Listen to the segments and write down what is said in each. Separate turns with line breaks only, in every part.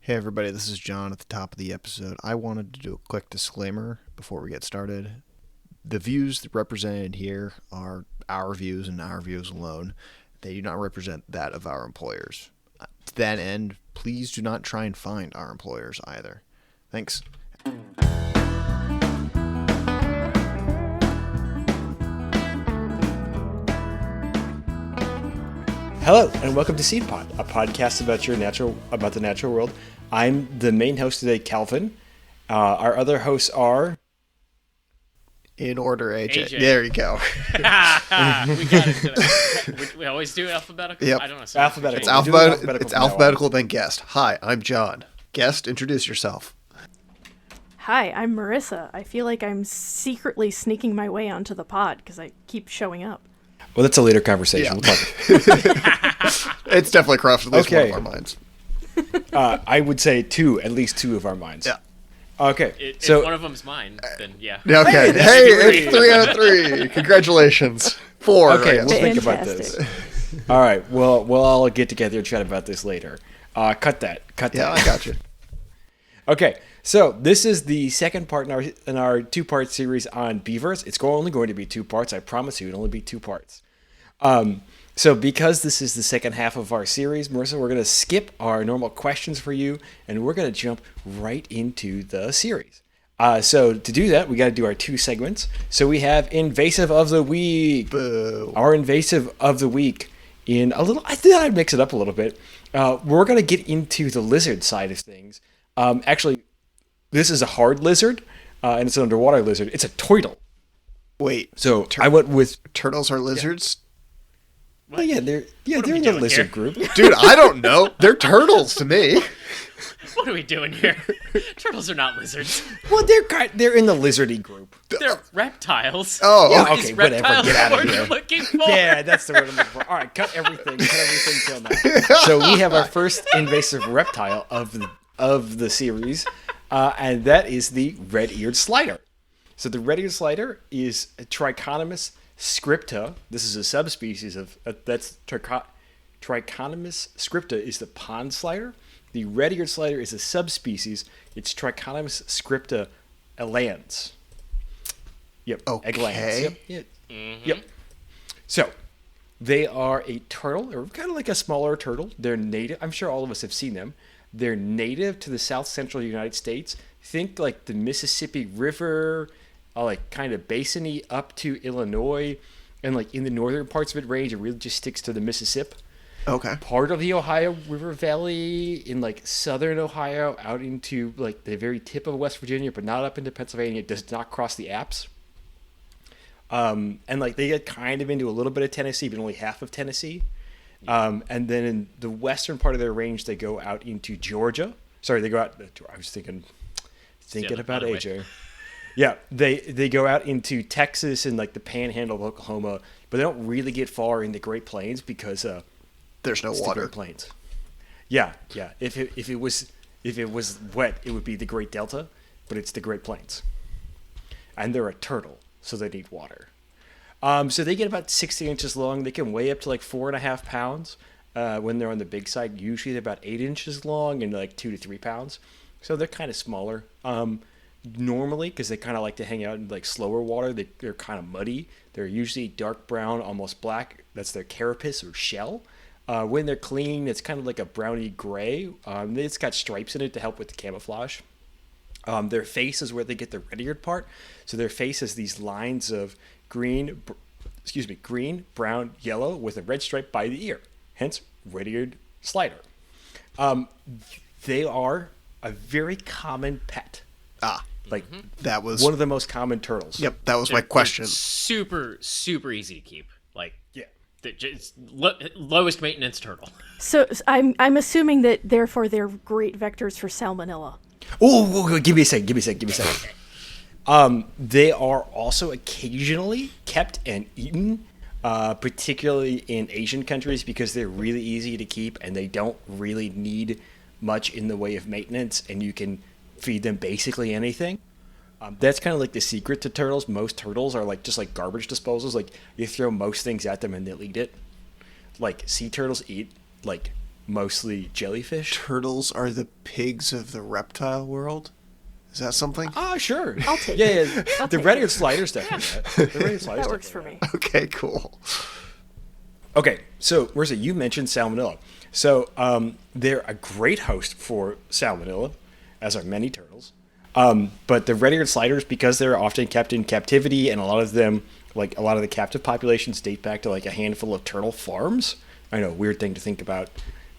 Hey everybody, this is John at the top of the episode. I wanted to do a quick disclaimer before we get started. The views represented here are our views and our views alone. They do not represent that of our employers. To that end, please do not try and find our employers either. Thanks.
Hello, and welcome to SeedPod, a podcast about the natural world. I'm the main host today, Calvin. Our other hosts are...
In order, AJ.
AJ.
There you go.
We got it today. We always do alphabetical?
Yep.
I don't know.
Alphabetical.
It's
We're doing
alphabetical,
from now on.
alphabetical then guest. Hi, I'm John. Guest, introduce yourself.
Hi, I'm Marissa. I feel like I'm secretly sneaking my way onto the pod because I keep showing up.
Well, that's a later conversation.
Yeah.
We'll talk.
It's definitely crossed at least one
Okay.
of our minds.
I would say at least two of our minds.
Yeah.
Okay,
If
so
one of them's mine, then yeah.
Okay,
that's
hey,
three.
it's 3 out of 3. Congratulations. 4.
okay,
I
we'll
guess.
think about this. All right, we'll all get together and chat about this later. Cut that.
Yeah, I got you.
Okay, so this is the second part in our two-part series on beavers. It's only going to be 2 parts. I promise you, it'll only be 2 parts. So because this is the second half of our series, Marissa, we're going to skip our normal questions for you, and we're going to jump right into the series. So to do that, we got to do our 2 segments. So we have Invasive of the Week.
Boo.
Our Invasive of the Week I think I'd mix it up a little bit. We're going to get into the lizard side of things. Actually, this is a hard lizard, and it's an underwater lizard. It's a turtle.
Wait,
So I went with...
turtles are lizards?
Well, yeah, they're
are we
in the
doing
lizard
here?
group.
Dude, I don't know. They're turtles to me.
What are we doing here? Turtles are not lizards.
Well, they're in the lizardy group.
They're reptiles.
Oh,
Yeah,
okay.
Is
okay, whatever.
reptiles
Get out
the
of
word
here.
you're looking for?
Yeah, that's the word I'm looking for. All right, cut everything till now. So we have our first invasive reptile of the series, and that is the red-eared slider. So the red-eared slider is a Trichonomus scripta. This is a subspecies of Trichonomus scripta is the pond slider. The red-eared slider is a subspecies. It's Trichonomus scripta elegans. Yep.
Okay.
Elegans. Yep. Yep. So they are a turtle, or kind of like a smaller turtle. They're native. I'm sure all of us have seen them. They're native to the south central United States. Think like the Mississippi River, like kind of basiny up to Illinois, and like in the northern parts of it range, it really just sticks to the Mississippi.
Okay.
Part of the Ohio River Valley in like southern Ohio out into like the very tip of West Virginia, but not up into Pennsylvania. It does not cross the Alps. And like they get kind of into a little bit of Tennessee, but only half of Tennessee. And then in the western part of their range, they go out into Georgia. Sorry, they go out. I was thinking about
other way.
AJ. Yeah, they go out into Texas and like the Panhandle of Oklahoma, but they don't really get far in the Great Plains because
There's no
it's the
water.
Great Plains. Yeah. If it was wet, it would be the Great Delta, but it's the Great Plains. And they're a turtle, so they need water. So they get about 60 inches long. They can weigh up to like 4.5 pounds when they're on the big side. Usually they're about 8 inches long and like 2 to 3 pounds. So they're kind of smaller. Normally, because they kind of like to hang out in like slower water, they're kind of muddy. They're usually dark brown, almost black. That's their carapace or shell. When they're clean, it's kind of like a browny gray. It's got stripes in it to help with the camouflage. Their face is where they get the red-eared part. So their face has these lines of green, brown, yellow with a red stripe by the ear. Hence, red-eared slider. They are a very common pet. Like
That was
one of the most common turtles.
Yep, that was my
They're
question.
super easy to keep. Like,
Yeah.
it's lowest maintenance turtle.
So I'm assuming that therefore they're great vectors for salmonella.
Oh, give me a second. They are also occasionally kept and eaten, particularly in Asian countries because they're really easy to keep and they don't really need much in the way of maintenance, and you can feed them basically anything. That's kind of like the secret to turtles. Most turtles are like just like garbage disposals. Like you throw most things at them and they'll eat it. Like sea turtles eat like mostly jellyfish.
Turtles are the pigs of the reptile world? Is that something?
Ah, sure.
I'll take
Yeah,
it.
yeah.
I'll
The
take
red-eared
it.
slider's definitely that. The red-eared slider's
That works for
definitely
me.
Okay, cool.
Okay, so Marissa, you mentioned salmonella. So they're a great host for salmonella, as are many turtles. But the red-eared sliders, because they're often kept in captivity, and a lot of them, like a lot of the captive populations, date back to like a handful of turtle farms. I know, weird thing to think about,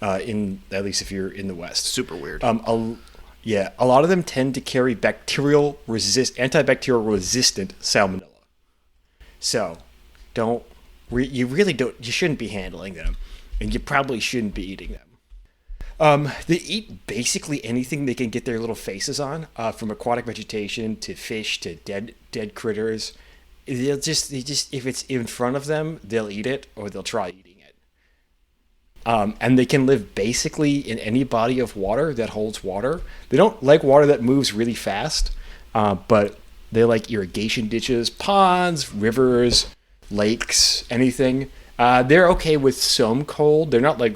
in at least if you're in the West.
Super weird.
Yeah, a lot of them tend to carry antibacterial resistant salmonella. So, you shouldn't be handling them, and you probably shouldn't be eating them. They eat basically anything they can get their little faces on, from aquatic vegetation to fish to dead critters. They just if it's in front of them, they'll eat it or they'll try eating it. And they can live basically in any body of water that holds water. They don't like water that moves really fast, but they like irrigation ditches, ponds, rivers, lakes, anything. They're okay with some cold. They're not like,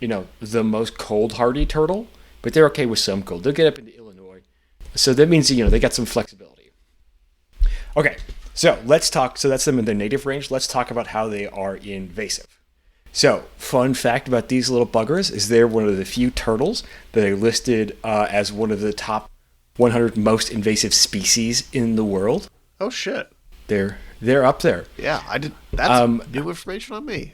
the most cold-hardy turtle, but they're okay with some cold. They'll get up into Illinois. So that means, they got some flexibility. Okay, so let's talk. So that's them in their native range. Let's talk about how they are invasive. So, fun fact about these little buggers is they're one of the few turtles that are listed as one of the top 100 most invasive species in the world.
Oh, shit.
They're up there.
Yeah, I did. That's new information on me.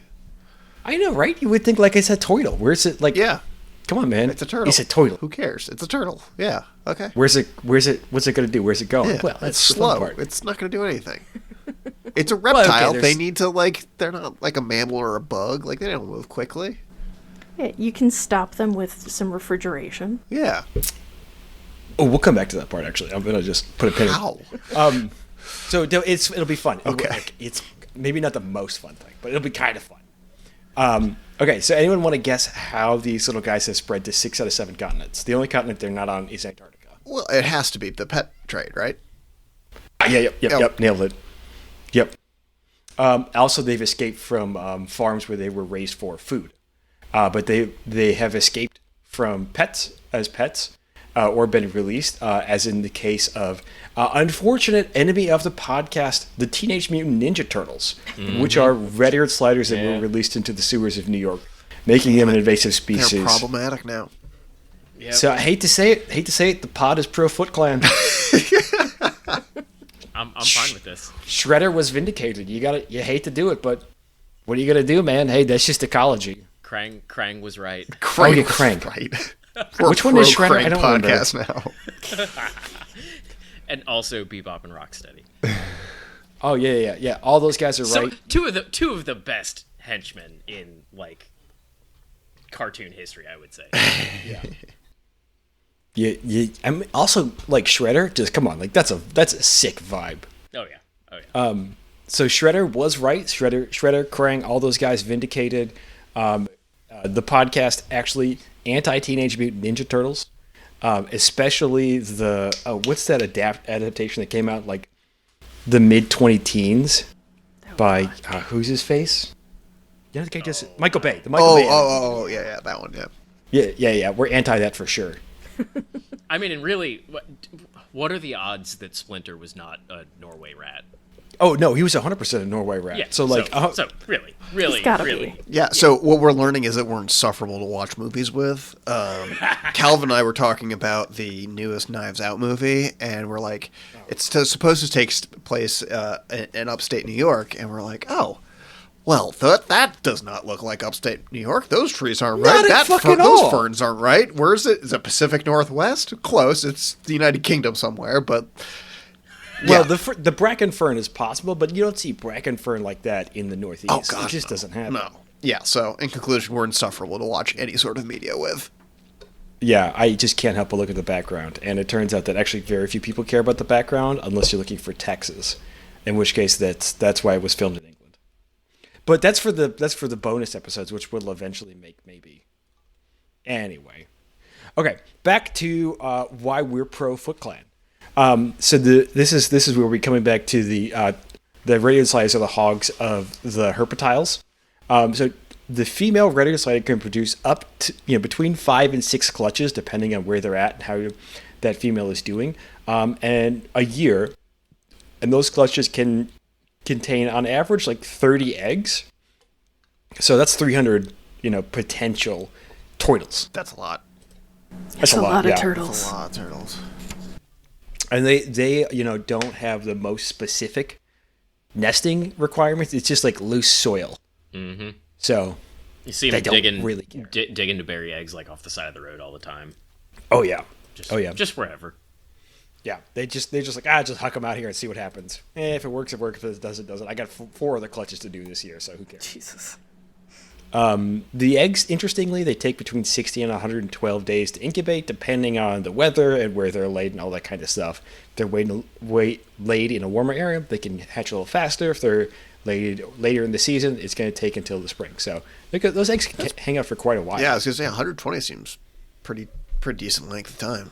I know, right? You would think like it's a turtle. Where's it? Like,
Yeah,
come on, man.
it's a turtle.
It's a turtle.
Who cares? It's a turtle. Yeah, okay.
Where's it? What's it going to do? Where's it going?
Yeah,
Well,
it's
that's the fun
slow.
part.
It's not going to do anything. It's a reptile.
okay,
they need to, they're not like a mammal or a bug. Like, they don't move quickly.
Yeah, you can stop them with some refrigeration.
Yeah.
Oh, we'll come back to that part, actually. I'm going to just put a pin in.
How?
So it'll be fun.
Okay.
It's maybe not the most fun thing, but it'll be kind of fun. Okay, so anyone want to guess how these little guys have spread to 6 out of 7 continents? The only continent they're not on is Antarctica.
Well, it has to be the pet trade, right?
Yep, nailed it. Yep. Also, they've escaped from farms where they were raised for food. But they have escaped from pets, or been released, as in the case of unfortunate enemy of the podcast, the Teenage Mutant Ninja Turtles, which are red-eared sliders that were released into the sewers of New York, making them an invasive species.
They're problematic now.
Yep.
So I hate to say it, the pod is pro Foot Clan.
I'm fine with this.
Shredder was vindicated. You hate to do it, but what are you gonna do, man? Hey, that's just ecology.
Krang was right.
Crank.
Right.
Which one is Shredder?
Crank
I don't
podcast
remember.
now.
And also Bebop and Rocksteady.
Oh yeah. All those guys are
So
right.
two of the best henchmen in like cartoon history, I would say.
Yeah. I'm also like Shredder. Just come on, like that's a sick vibe.
Oh yeah.
So Shredder was right. Shredder, Krang, all those guys vindicated. The podcast actually anti-Teenage Mutant Ninja Turtles, especially the what's that adaptation that came out like the mid-2010s by who's his face? Yeah, the guy just Michael Bay. The Michael Bay.
Yeah, that one, yeah.
Yeah. We're anti that for sure.
I mean, and really, what are the odds that Splinter was not a Norway rat?
Oh no, he was 100% a Norway rat.
Yeah.
So like,
so really,
It's gotta
really.
be.
Yeah, so what we're learning is that we're insufferable to watch movies with. Calvin and I were talking about the newest Knives Out movie, and we're like, it's supposed to take place in upstate New York, and we're like, oh, well, that does not look like upstate New York. Those trees aren't right. Those ferns aren't right. Where is it? Is it Pacific Northwest? Close. It's the United Kingdom somewhere, but...
Well, the bracken fern is possible, but you don't see bracken fern like that in the Northeast.
Oh, God,
it just doesn't happen.
No. Yeah, so in conclusion, we're insufferable to watch any sort of media with.
Yeah, I just can't help but look at the background, and it turns out that actually very few people care about the background unless you're looking for Texas, in which case that's why it was filmed in England. But that's for the bonus episodes, which we'll eventually make maybe. Anyway, okay, back to why we're pro Foot Clan. So this is where we're coming back to the radiant sliders are the hogs of the herpetiles. So the female red-eared slider can produce up to between 5 and 6 clutches, depending on where they're at and how that female is doing, and a year. And those clutches can contain, on average, like 30 eggs. So that's 300, potential turtles.
That's a lot.
That's a lot of
yeah.
turtles.
That's a lot of turtles.
And they don't have the most specific nesting requirements. It's just like loose soil.
Mm-hmm.
So
You see
they
them
don't
digging,
really care.
digging to bury eggs like off the side of the road all the time.
Oh yeah.
Just, just wherever.
Yeah, they're just like, just huck them out here and see what happens. If it works, it works. If it doesn't, it doesn't. I got 4 other clutches to do this year, so who cares?
Jesus.
The eggs, interestingly, they take between 60 and 112 days to incubate, depending on the weather and where they're laid and all that kind of stuff. If they're laid in a warmer area, they can hatch a little faster. If they're laid later in the season, it's going to take until the spring. So those eggs can hang out for quite a while.
Yeah, I was going to say 120 seems pretty decent length of time.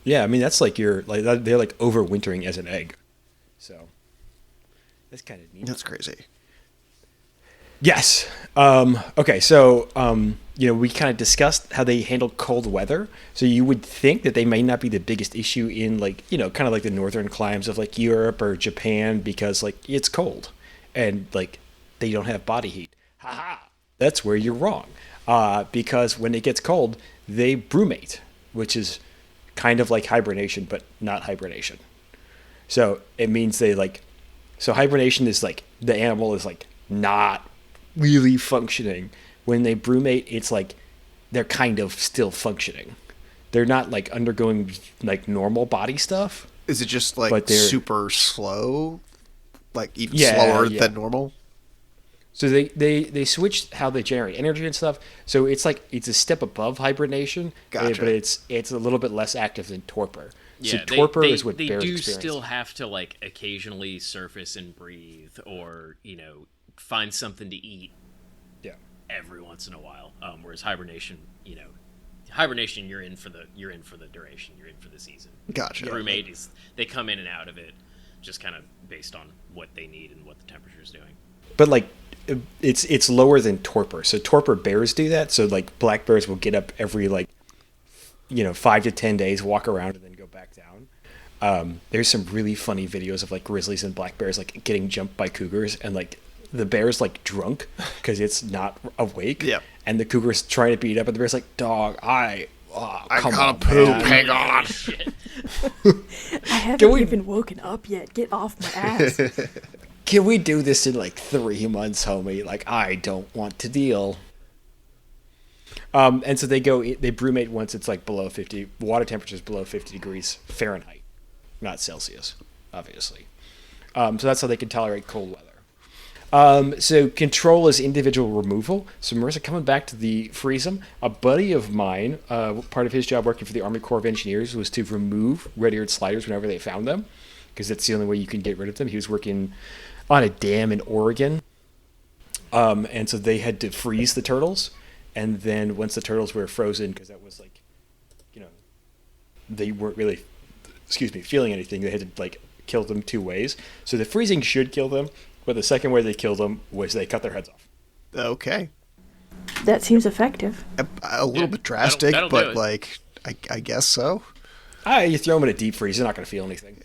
Yeah, I mean, that's like they're like overwintering as an egg. So that's kind of neat.
That's crazy.
Yes. Okay, so, we kind of discussed how they handle cold weather. So you would think that they may not be the biggest issue in, like, kind of like the northern climes of, like, Europe or Japan because, like, it's cold. And, like, they don't have body heat. Ha-ha! That's where you're wrong. Because when it gets cold, they brumate, which is kind of like hibernation, but not hibernation. So it means so hibernation is, like, the animal is, like, not really functioning. When they brumate, it's like they're kind of still functioning. They're not like undergoing like normal body stuff.
Is it just like super slow? Like even slower than normal?
So they switched how they generate energy and stuff. So it's like it's a step above hibernation,
Gotcha.
but it's a little bit less active than torpor.
Yeah,
so torpor is what
they
bears
do
experience.
still have to like occasionally surface and breathe, or find something to eat.
Yeah.
Every once in a while. Whereas hibernation, you're in for the duration. You're in for the season.
Gotcha.
Brumate is they come in and out of it, just kind of based on what they need and what the temperature is doing.
But like it's lower than torpor. So torpor bears do that. So like black bears will get up every 5 to 10 days, walk around, and then go back down. There's some really funny videos of like grizzlies and black bears like getting jumped by cougars, and like the bear's like drunk because it's not awake.
Yeah.
And the cougar's trying to beat it up, and the bear's like, "Dog, I
gotta poop. Hang on."
Shit.
I haven't even woken up yet. Get off my ass.
Can we do this in like 3 months, homie? Like, I don't want to deal. And so they brumate once it's like below 50. Water temperature is below 50 degrees Fahrenheit, not Celsius, obviously. So that's how they can tolerate cold weather. So control is individual removal. So Marissa, coming back to the freeze them, a buddy of mine, part of his job working for the Army Corps of Engineers was to remove red-eared sliders whenever they found them, because that's the only way you can get rid of them. He was working on a dam in Oregon. And so they had to freeze the turtles. And then once the turtles were frozen, because that was like, they weren't really, feeling anything, they had to like kill them 2 ways. So the freezing should kill them, but the second way they killed them was they cut their heads off.
Okay.
That seems effective.
A little bit drastic,
that'll
but
do it.
like, I guess so.
You throw them in a deep freeze, they're not going to feel anything.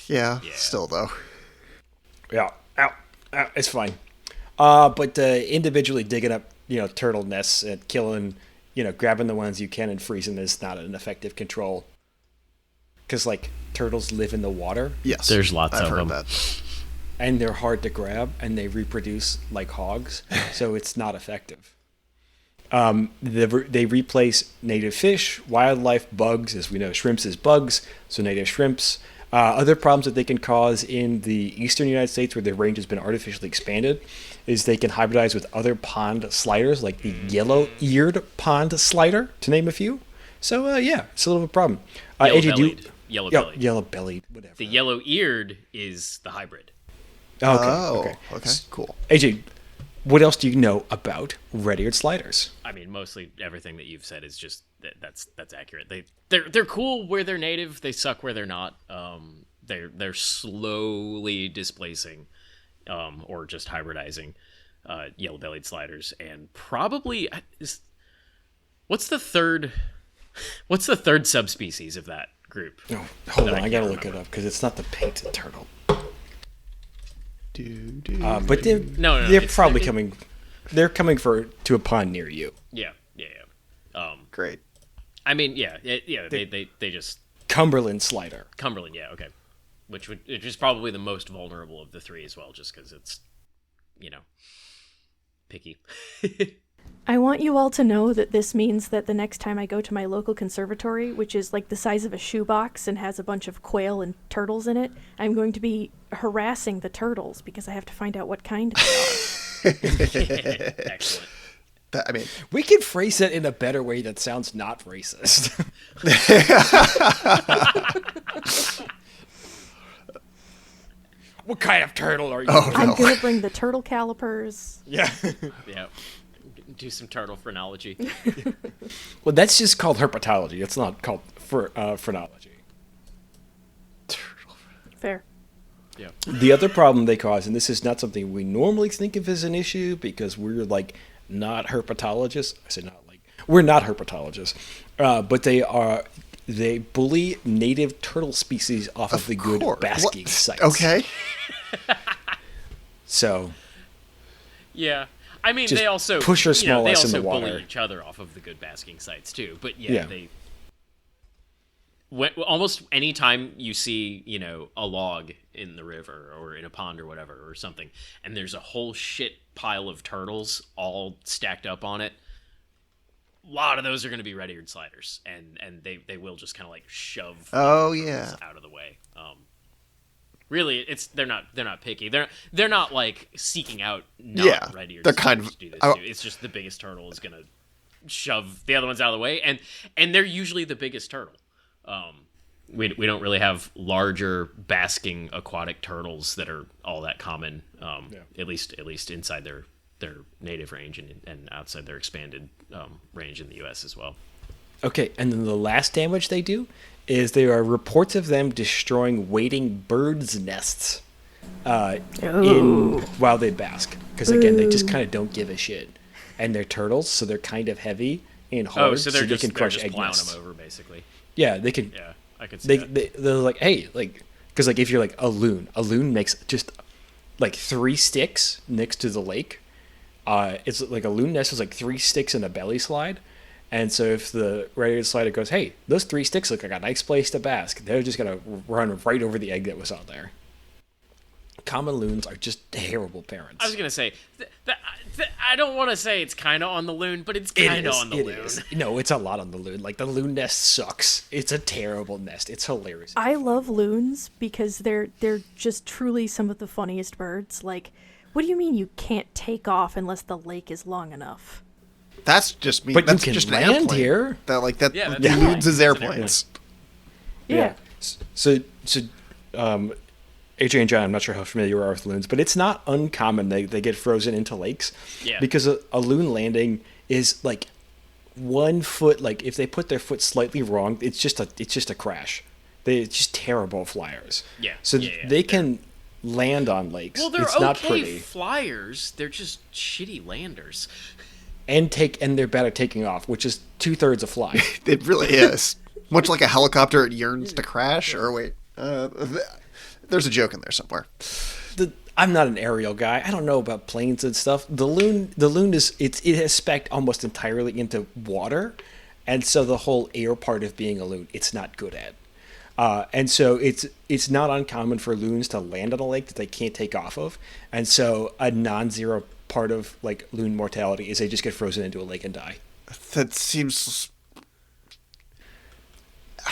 Yeah. Still though.
Yeah, ow, it's fine. But individually digging up, turtle nests and killing, grabbing the ones you can and freezing them is not an effective control. Because, like, turtles live in the water.
Yes.
There's lots
I've
of
heard
them.
that.
And they're hard to grab, and they reproduce like hogs, so it's not effective. They replace native fish, wildlife, bugs. As we know, shrimps is bugs, so native shrimps. Other problems that they can cause in the eastern United States, where their range has been artificially expanded, is they can hybridize with other pond sliders, like the yellow-eared pond slider, to name a few. So, it's a little bit of a problem. AJ, yellow-bellied, whatever.
The yellow-eared is the hybrid.
Okay.
Cool.
AJ, what else do you know about red-eared sliders?
I mean, mostly everything that you've said is just that's accurate. They're cool where they're native. They suck where they're not. They're slowly displacing, or just hybridizing, yellow-bellied sliders, and probably what's the third subspecies of that group?
Oh, hold
that
on, I
can't
gotta look
remember?
it up because it's not the painted turtle.
Do,
But they're
No,
they're
it's-
probably
it-
coming. They're coming to a pond near you.
Yeah.
Great.
I mean, they just
Cumberland slider.
Cumberland, yeah, okay. Which is probably the most vulnerable of the three as well, just because it's, picky.
I want you all to know that this means that the next time I go to my local conservatory, which is like the size of a shoebox and has a bunch of quail and turtles in it, I'm going to be harassing the turtles because I have to find out what kind they are.
Excellent.
I mean,
We can phrase it in a better way that sounds not racist. What kind of turtle are you?
oh
I'm
no.
going to bring the turtle calipers.
Yeah.
Yeah. Do some turtle phrenology.
Well, that's just called herpetology. It's not called phrenology.
Fair.
Yeah.
The other problem they cause, and this is not something we normally think of as an issue because we're like not herpetologists. I say not like we're not herpetologists, but they bully native turtle species off of the good
course.
basking
What?
sites.
Okay.
So
Yeah. I mean,
Just
they also
push your small
they
ass in
also
the water.
bully each other off of the good basking sites too. But
Yeah.
almost any time you see a log in the river or in a pond or whatever or something, and there's a whole shit pile of turtles all stacked up on it, a lot of those are going to be red-eared sliders, and they will just kind of like shove
Oh,
the
yeah.
turtles out of the way. Really, they're not picky. They're not like seeking out
Yeah,
red-eared
they're
sliders
kind of-
to do this
I-
too. It's just the biggest turtle is gonna shove the other ones out of the way, and they're usually the biggest turtle. We don't really have larger basking aquatic turtles that are all that common. At least inside their native range and outside their expanded range in the U.S. as well.
Okay, and then the last damage they do is there are reports of them destroying waiting birds' nests while they bask. Because again, they just kind of don't give a shit, and they're turtles, so they're kind of heavy and hard,
So
so
they're
they can crush
just
egg
plowing
nests.
them over basically.
Yeah, they can.
Yeah, I could see that.
They're like, hey, like, because like if you're like a loon makes just like 3 sticks next to the lake. It's like a loon nest is like 3 sticks in a belly slide. And so if the red-eared slider goes, hey, those 3 sticks look like a nice place to bask, they're just going to run right over the egg that was on there. Common loons are just terrible parents.
I was gonna say, I don't want to say it's kind of on the loon, but it's kind of on the loon.
Is. No, it's a lot on the loon. Like, the loon nest sucks. It's a terrible nest. It's hilarious.
I love loons because they're just truly some of the funniest birds. Like, what do you mean you can't take off unless the lake is long enough?
That's just me.
But you
that's
can
just an
land
airplane.
here.
That like that.
Yeah, that's
the
fine.
loons is
It's an
airplanes.
Yeah.
So, AJ and John, I'm not sure how familiar you are with loons, but it's not uncommon they get frozen into lakes.
Yeah.
Because a loon landing is like 1 foot. Like if they put their foot slightly wrong, it's just a crash. They're just terrible flyers.
Yeah.
So
Yeah.
they can land on lakes.
Well, they're
it's
okay
not pretty.
flyers. They're just shitty landers.
And they're bad at taking off, which is 2/3 of flying.
It really is. Much like a helicopter, it yearns to crash. Or wait, there's a joke in there somewhere.
I'm not an aerial guy. I don't know about planes and stuff. The loon is it has spec'd almost entirely into water, and so the whole air part of being a loon, it's not good at. And so it's not uncommon for loons to land on a lake that they can't take off of, and so a non-zero part of like loon mortality is they just get frozen into a lake and die.
That seems.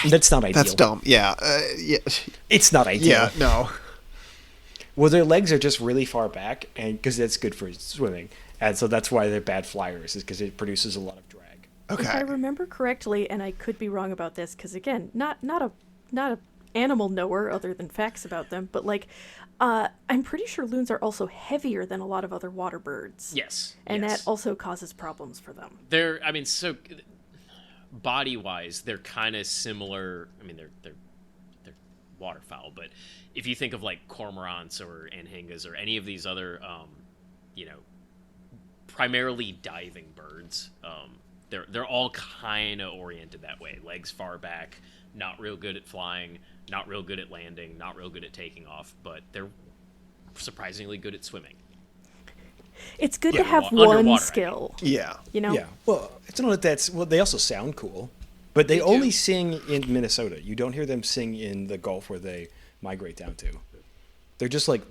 That's not ideal.
That's dumb. Yeah. Yeah.
It's not ideal.
Yeah. No.
Well, their legs are just really far back, and because that's good for swimming, and so that's why they're bad flyers, is because it produces a lot of drag.
If I
Okay.
remember correctly, and I could be wrong about this, because again, not a animal knower other than facts about them, but like, I'm pretty sure loons are also heavier than a lot of other water birds.
Yes.
And
yes.
that also causes problems for them.
They're, I mean, so body-wise, they're kind of similar. I mean, they're waterfowl, but if you think of like cormorants or anhingas or any of these other, primarily diving birds. They're all kind of oriented that way. Legs far back, not real good at flying, not real good at landing, not real good at taking off, but they're surprisingly good at swimming.
It's good
Yeah,
to have
underwater,
one
I
skill.
Yeah.
You know?
Yeah. Well, it's not that that's well. They also sound cool, but they only sing in Minnesota. You don't hear them sing in the Gulf where they migrate down to. They're just like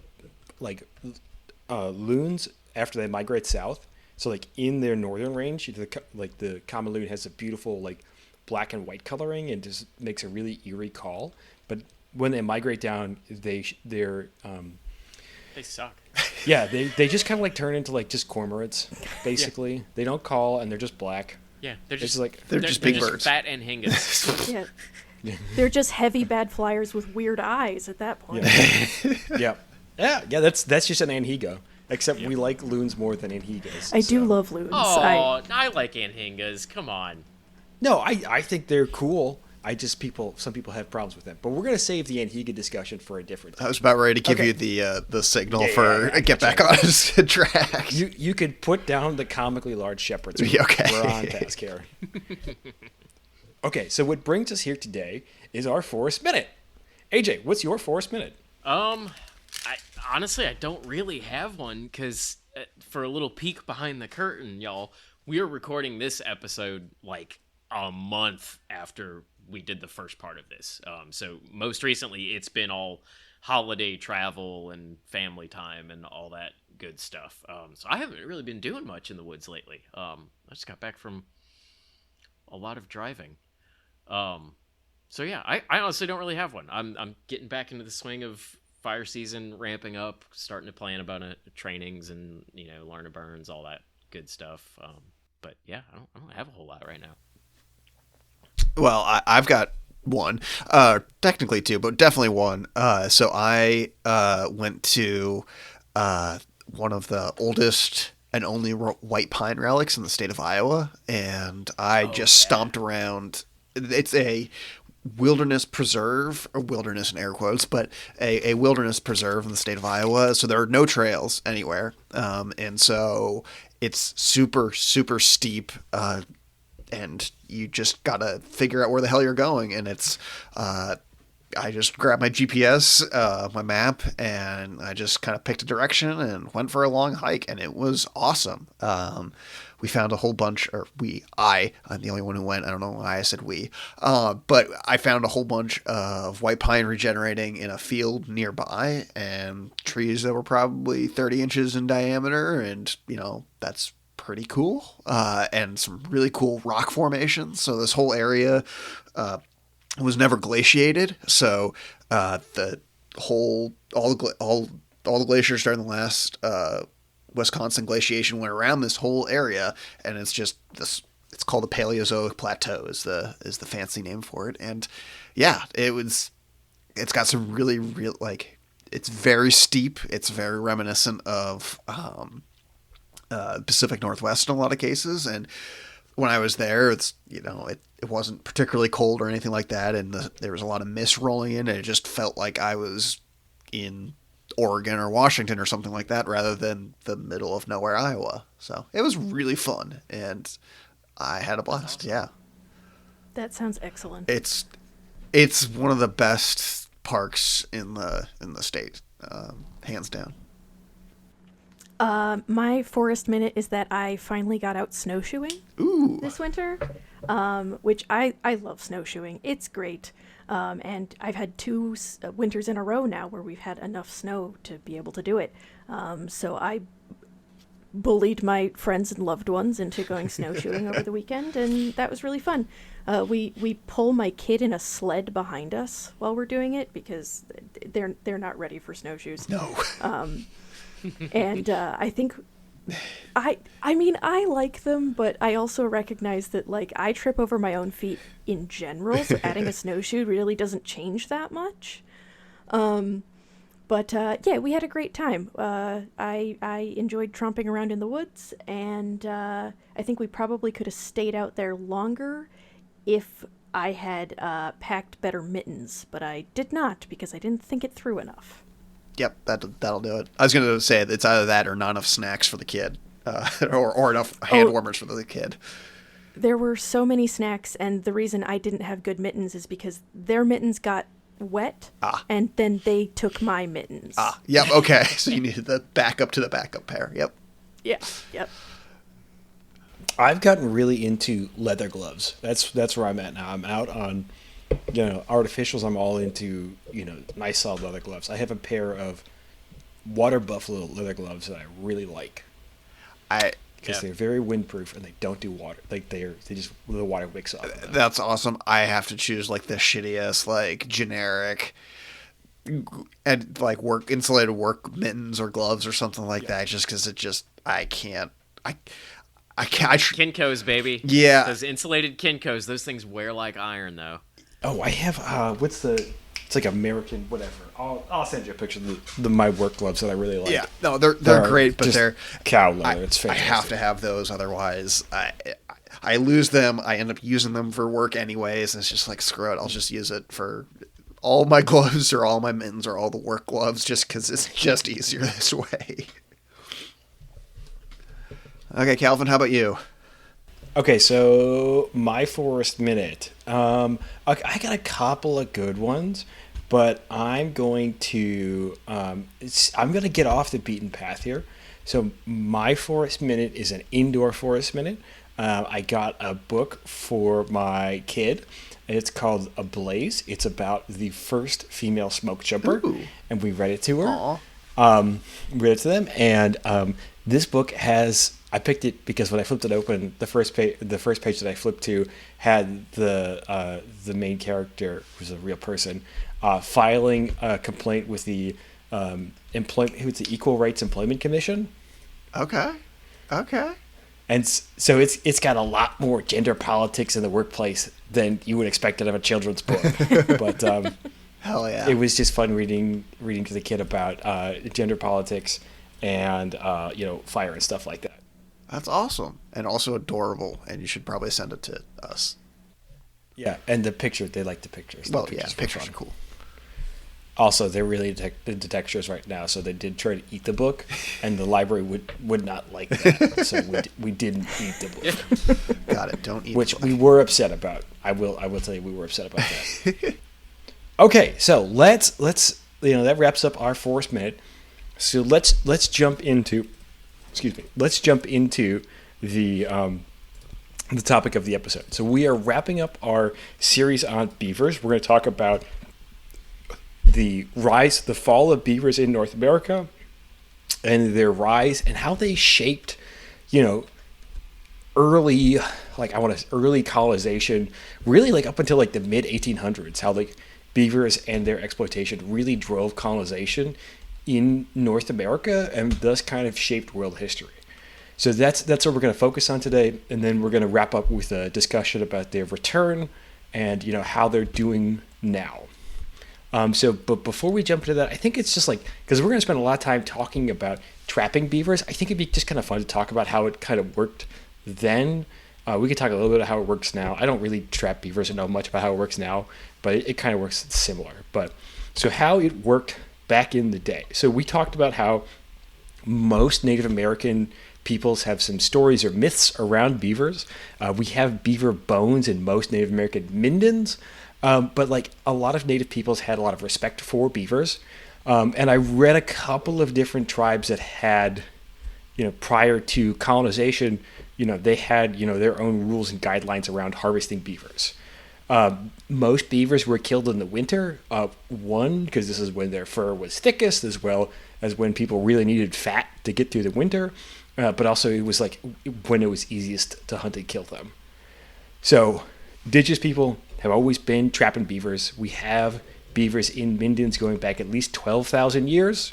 loons after they migrate south. So like in their northern range, the common loon has a beautiful like black and white coloring and just makes a really eerie call. But when they migrate down, they're
They suck.
yeah, they just kind of like turn into like just cormorants basically. They don't call and they're just black.
Yeah, they're
It's
just
like
They're just big birds.
fat and hingus.
Yeah. They're just heavy bad flyers with weird eyes at that point.
yeah. Yeah, that's just an anhigo. Except we like loons more than anhigas.
I do love loons.
Oh, I like anhingas. Come on.
No, I think they're cool. Some people have problems with them. But we're gonna save the anhiga discussion for a different time.
I was about ready to give
Okay.
you the signal
Yeah,
for
I
get back
gotcha.
on his track.
You could put down the comically large shepherds.
Yeah, okay.
We're on task here. Okay, so what brings us here today is our Forest Minute. AJ, what's your Forest Minute?
Honestly, I don't really have one because for a little peek behind the curtain, y'all, we are recording this episode like a month after we did the first part of this. So most recently, it's been all holiday travel and family time and all that good stuff. So I haven't really been doing much in the woods lately. I just got back from a lot of driving. So yeah, I honestly don't really have one. I'm getting back into the swing of fire season ramping up, starting to plan about trainings and learn to burns, all that good stuff. But yeah, I don't have a whole lot right now.
Well, I've got one, technically two, but definitely one. So I went to one of the oldest and only white pine relics in the state of Iowa, and I just stomped around. It's a wilderness preserve, or wilderness in air quotes, but a wilderness preserve in the state of Iowa. So there are no trails anywhere, and so it's super, super steep. And you just gotta figure out where the hell you're going. And it's, I just grabbed my GPS, my map, and I just kind of picked a direction and went for a long hike, and it was awesome. We found a whole bunch, or I'm the only one who went. I don't know why I said we, but I found a whole bunch of white pine regenerating in a field nearby, and trees that were probably 30 inches in diameter, and that's pretty cool, and some really cool rock formations. So this whole area was never glaciated. So all the glaciers during the last Wisconsin glaciation went around this whole area, and it's just this. It's called the Paleozoic Plateau is the fancy name for it. And yeah, it's got some really real, like, it's very steep. It's very reminiscent of Pacific Northwest in a lot of cases. And when I was there, it wasn't particularly cold or anything like that, and there was a lot of mist rolling in, and it just felt like I was in Oregon or Washington or something like that, rather than the middle of nowhere, Iowa. So it was really fun, and I had a blast. Awesome. Yeah,
that sounds excellent.
It's one of the best parks in the state, hands down.
My Forest Minute is that I finally got out snowshoeing this winter, which I love snowshoeing. It's great. And I've had 2 winters in a row now where we've had enough snow to be able to do it. So I bullied my friends and loved ones into going snowshoeing over the weekend, and that was really fun. We pull my kid in a sled behind us while we're doing it because they're not ready for snowshoes.
No.
And I think I like them, but I also recognize that, like, I trip over my own feet in general, so adding a snowshoe really doesn't change that much. But yeah, we had a great time. I enjoyed tromping around in the woods, and I think we probably could have stayed out there longer if I had packed better mittens, but I did not because I didn't think it through enough.
Yep, that'll do it. I was going to say it's either that or not enough snacks for the kid. or enough hand warmers for the kid.
There were so many snacks, and the reason I didn't have good mittens is because their mittens got wet, and then they took my mittens.
Yep, okay. So you needed the backup to the backup pair. Yep.
Yeah, yep.
I've gotten really into leather gloves. That's where I'm at now. I'm out on, artificials. I'm all into, nice solid leather gloves. I have a pair of water buffalo leather gloves that I really like. Because they're very windproof and they don't do water. Like the water wicks off of them.
That's awesome. I have to choose like the shittiest, like generic, and like insulated work mittens or gloves or something like that. Just because I can't.
Kinko's, baby.
Yeah.
Those insulated Kinko's, those things wear like iron, though.
Oh, I have, it's like American, whatever. I'll send you a picture of my work gloves that I really like.
Yeah. No, they're great, but they're
cow leather. It's fantastic.
I have to have those, otherwise I lose them. I end up using them for work anyways, and it's just like, screw it. I'll just use it for all my gloves or all my mittens or all the work gloves just because it's just easier this way. Okay, Calvin, how about you?
Okay, so my forest minute. I got a couple of good ones, but I'm going to get off the beaten path here. So my forest minute is an indoor forest minute. I got a book for my kid. It's called Ablaze. It's about the first female smoke jumper, and we read it to her. Read it to them, and this book has. I picked it because when I flipped it open, the first page that I flipped to had the main character, who's a real person, filing a complaint with the Equal Rights Employment Commission.
Okay.
And so it's got a lot more gender politics in the workplace than you would expect out of a children's book. But
hell yeah,
it was just fun reading to the kid about gender politics and fire and stuff like that.
That's awesome and also adorable, and you should probably send it to us.
Yeah, and the picture, they like the pictures.
Well, yeah, pictures are cool.
Also, they're really into textures right now, so they did try to eat the book, and the library would not like that, so we didn't eat the book.
Got it. Don't eat.
Which we were upset about. I will tell you, we were upset about that. Okay, so let's that wraps up our forest minute. So let's jump into. Let's jump into the topic of the episode. So we are wrapping up our series on beavers. We're going to talk about the fall of beavers in North America, and their rise and how they shaped, early colonization, really like up until like the mid 1800s. How like beavers and their exploitation really drove colonization in North America and thus kind of shaped world history. So that's what we're going to focus on today, and then we're going to wrap up with a discussion about their return and how they're doing now. But before we jump into that, I think it's just like, because we're going to spend a lot of time talking about trapping beavers, I think it'd be just kind of fun to talk about how it kind of worked then. We could talk a little bit about how it works now. I don't really trap beavers or know much about how it works now, but it kind of works similar. But so how it worked back in the day. So we talked about how most Native American peoples have some stories or myths around beavers. We have beaver bones in most Native American mindens, but like a lot of Native peoples had a lot of respect for beavers. And I read a couple of different tribes that had, prior to colonization, they had, their own rules and guidelines around harvesting beavers. Most beavers were killed in the winter, one, because this is when their fur was thickest, as well as when people really needed fat to get through the winter, but also it was like when it was easiest to hunt and kill them. So indigenous people have always been trapping beavers. We have beavers in mindens going back at least 12,000 years.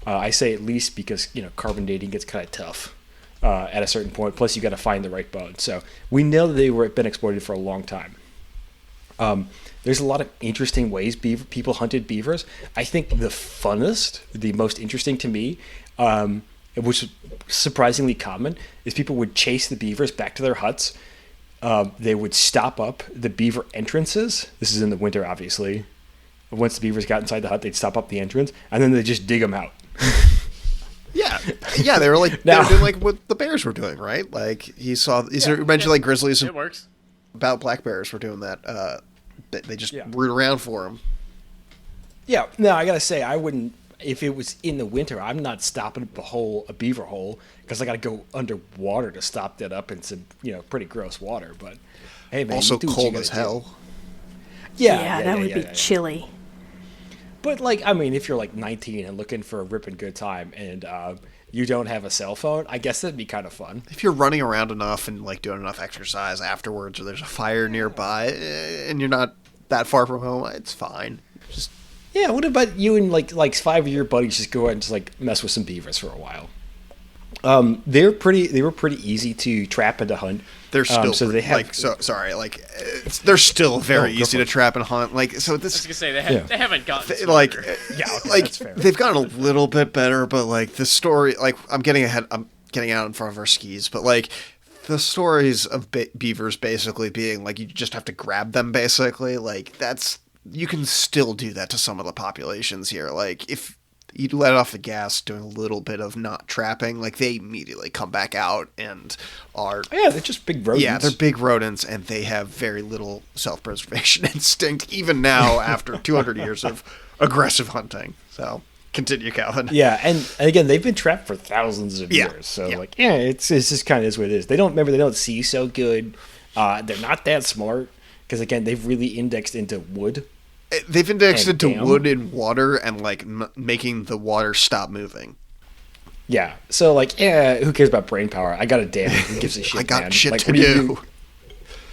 I say at least because, carbon dating gets kind of tough at a certain point, plus you got to find the right bone. So we know that they were been exploited for a long time. There's a lot of interesting ways people hunted beavers. I think the funnest, the most interesting to me, which is surprisingly common, is people would chase the beavers back to their huts. They would stop up the beaver entrances. This is in the winter, obviously. Once the beavers got inside the hut, they'd stop up the entrance, and then they'd just dig them out.
Yeah, Yeah, they were like
Now-
they were doing like what the bears were doing, right? Like he mentioned like grizzlies
It
and
works.
about black bears were doing that. They just
Yeah.
root around for them.
Yeah, no, I gotta say, I wouldn't. If it was in the winter, I'm not stopping a beaver hole because I gotta go underwater to stop that up in some pretty gross water. But hey, man,
Also
you do what you
cold
gotta
as
do.
hell.
Yeah,
that would be chilly.
But like, I mean, if you're like 19 and looking for a ripping good time and you don't have a cell phone, I guess that'd be kind of fun.
If you're running around enough and like doing enough exercise afterwards, or there's a fire nearby, and you're not that far from home, it's fine. Just
Yeah, what about you and like 5 of your buddies just go out and just like mess with some beavers for a while? They were pretty easy to trap and to hunt.
they're still
so they have
they're still very
go
easy
for
to trap and hunt. Like so
I was
this
gonna say
Yeah.
they haven't gotten
like
smarter.
Yeah, okay,
like
that's fair.
they've gotten a little bit better, but like the story, like I'm getting out in front of our skis, but like the stories of beavers basically being like you just have to grab them basically, like you can still do that to some of the populations here. Like if you let off the gas doing a little bit of not trapping, like they immediately come back out and are
Yeah, they're just big rodents.
yeah, they're big rodents, and they have very little self-preservation instinct, even now after 200 years of aggressive hunting. So, continue, Calvin.
Yeah, and again, they've been trapped for thousands of
Yeah,
years. So,
yeah.
like, yeah, it's just kind of is what it is. They don't see so good. They're not that smart because, again, they've really indexed into wood.
They've indexed
And
into
damn.
wood and water and, like, making the water stop moving.
Yeah, so, like, yeah, who cares about brain power? I got a dam. Who gives a shit,
I got
man?
shit
Like,
to
what
do.
What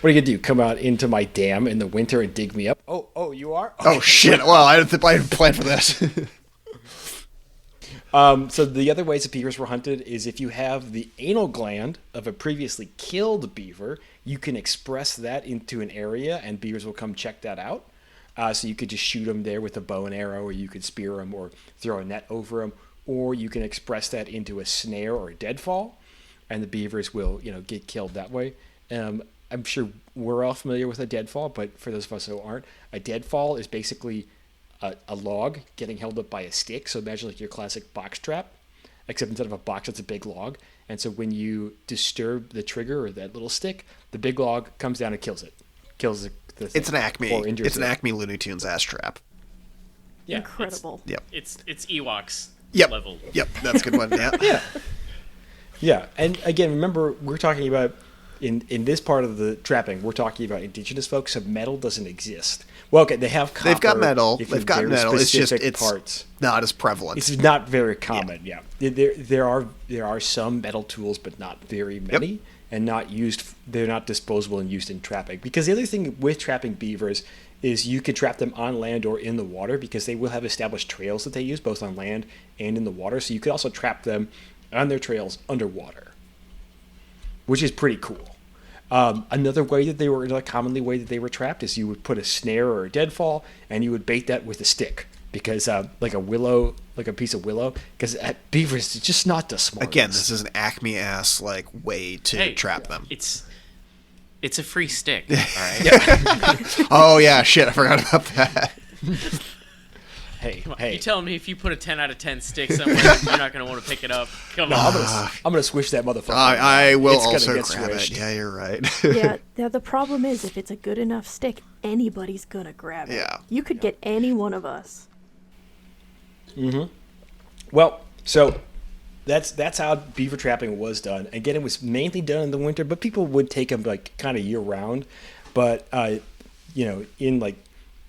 are you going to do? Come out into my dam in the winter and dig me up? Oh, you are?
Oh, shit. Well, I didn't plan for this.
So the other ways that beavers were hunted is if you have the anal gland of a previously killed beaver, you can express that into an area and beavers will come check that out. So you could just shoot them there with a bow and arrow, or you could spear them or throw a net over them, or you can express that into a snare or a deadfall, and the beavers will, get killed that way. I'm sure we're all familiar with a deadfall, but for those of us who aren't, a deadfall is basically a log getting held up by a stick. So imagine like your classic box trap, except instead of a box, it's a big log. And so when you disturb the trigger or that little stick, the big log comes down and kills it. Kills the thing.
It's an Acme.
Or injures
It's an
it.
Acme Looney Tunes ass trap.
Yeah,
Incredible.
Yep.
It's Ewoks
Yep.
level.
Yep. That's a good one. Yeah.
Yeah, and again, remember, we're talking about, in this part of the trapping, we're talking about indigenous folks, so metal doesn't exist. Well, okay, they have copper.
They've got metal.
if
They've
in
got
very
metal. It's just
specific
it's
parts.
not as prevalent.
It's not very common. Yeah, there are some metal tools, but not very many, and not used. They're not disposable and used in trapping. Because the other thing with trapping beavers is you can trap them on land or in the water, because they will have established trails that they use both on land and in the water. So you could also trap them on their trails underwater, which is pretty cool. Another way that they were, commonly way that they were trapped is you would put a snare or a deadfall, and you would bait that with a stick, because like a piece of willow, because beavers are just not the smartest.
Again, this is an Acme ass like way to trap them.
It's a free stick. All right.
Oh yeah, shit! I forgot about that.
hey,
You telling me if you put a 10 out of 10 stick somewhere, you're not gonna want to pick it up? Come on.
I'm gonna squish that motherfucker.
I will
It's gonna
also
get
grab
squished.
it. Yeah, you're right.
Yeah, the problem is if it's a good enough stick, anybody's gonna grab it.
Yeah.
You could get any one of us.
Well, so that's how beaver trapping was done. Again, it was mainly done in the winter, but people would take them like kind of year round. But in like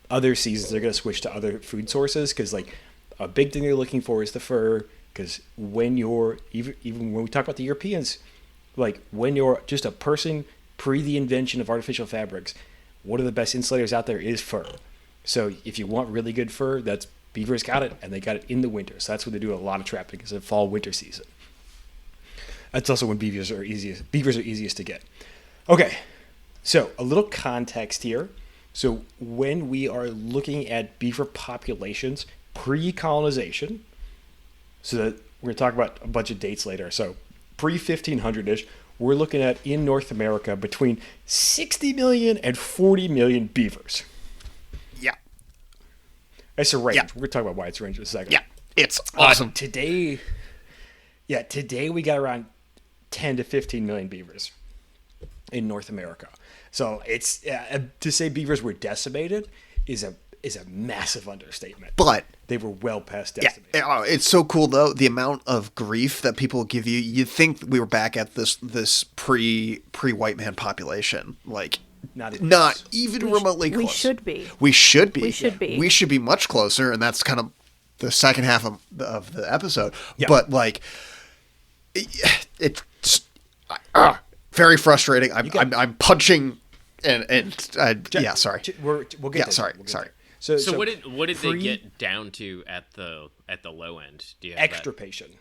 other seasons, they're gonna switch to other food sources, because like a big thing they're looking for is the fur. Because when you're even when we talk about the Europeans, like when you're just a person pre the invention of artificial fabrics, one of the best insulators out there is fur. So if you want really good fur, that's beavers got it, and they got it in the winter. So that's when they do a lot of trapping, is the fall winter season. That's also when beavers are easiest to get. Okay, so a little context here. So when we are looking at beaver populations pre-colonization, so that we're going to talk about a bunch of dates later. So pre-1500-ish, we're looking at, in North America, between 60 million and 40 million beavers.
Yeah.
It's a range.
Yeah.
We're going to talk about why it's a range in a second.
Yeah. It's awesome.
Today, Yeah, today we got around 10 to 15 million beavers in North America. So it's to say beavers were decimated is a massive understatement.
But
they were well past
yeah,
decimated.
it's so cool though, the amount of grief that people give you. You'd think we were back at this pre white man population, like not even remotely close.
We should be.
We should be.
We should be.
We should be much closer, and that's kind of the second half of the episode.
Yeah.
But like, it's very frustrating. I'm punching and yeah. Sorry.
We'll get
Yeah.
there.
Sorry.
We'll get
Sorry.
there.
So what did they get down to at the low end? Do you have
extirpation?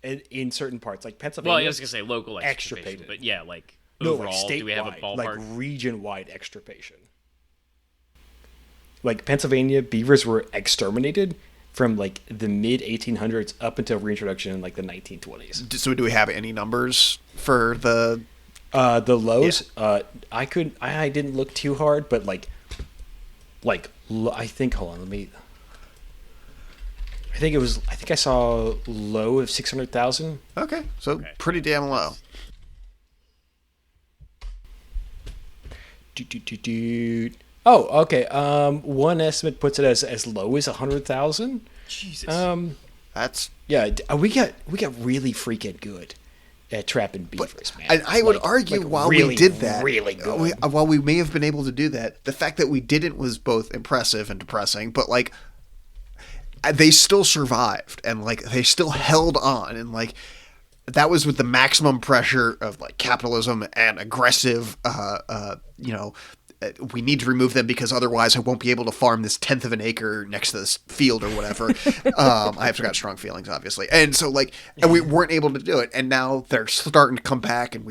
In certain parts, like Pennsylvania.
Well, I was gonna say local extirpation, but yeah, like overall,
statewide,
do we have a ballpark?
like region-wide extirpation? Like Pennsylvania, beavers were exterminated from like the mid 1800s up until reintroduction in like the 1920s.
So do we have any numbers for the
lows? Yeah. I didn't look too hard, but I think, hold on, I think I saw low of 600,000.
Okay, so pretty damn low.
Oh, okay. One estimate puts it as low as 100,000.
Jesus.
That's
we got really freaking good at trapping beavers, man.
And I would argue while
really,
we did that,
really good.
While we may have been able to do that, the fact that we didn't was both impressive and depressing. But like, they still survived, and like they still held on, and like that was with the maximum pressure of like capitalism and aggressive, we need to remove them because otherwise I won't be able to farm this 1/10 of an acre next to this field or whatever. I have got strong feelings, obviously. And so and we weren't able to do it. And now they're starting to come back, and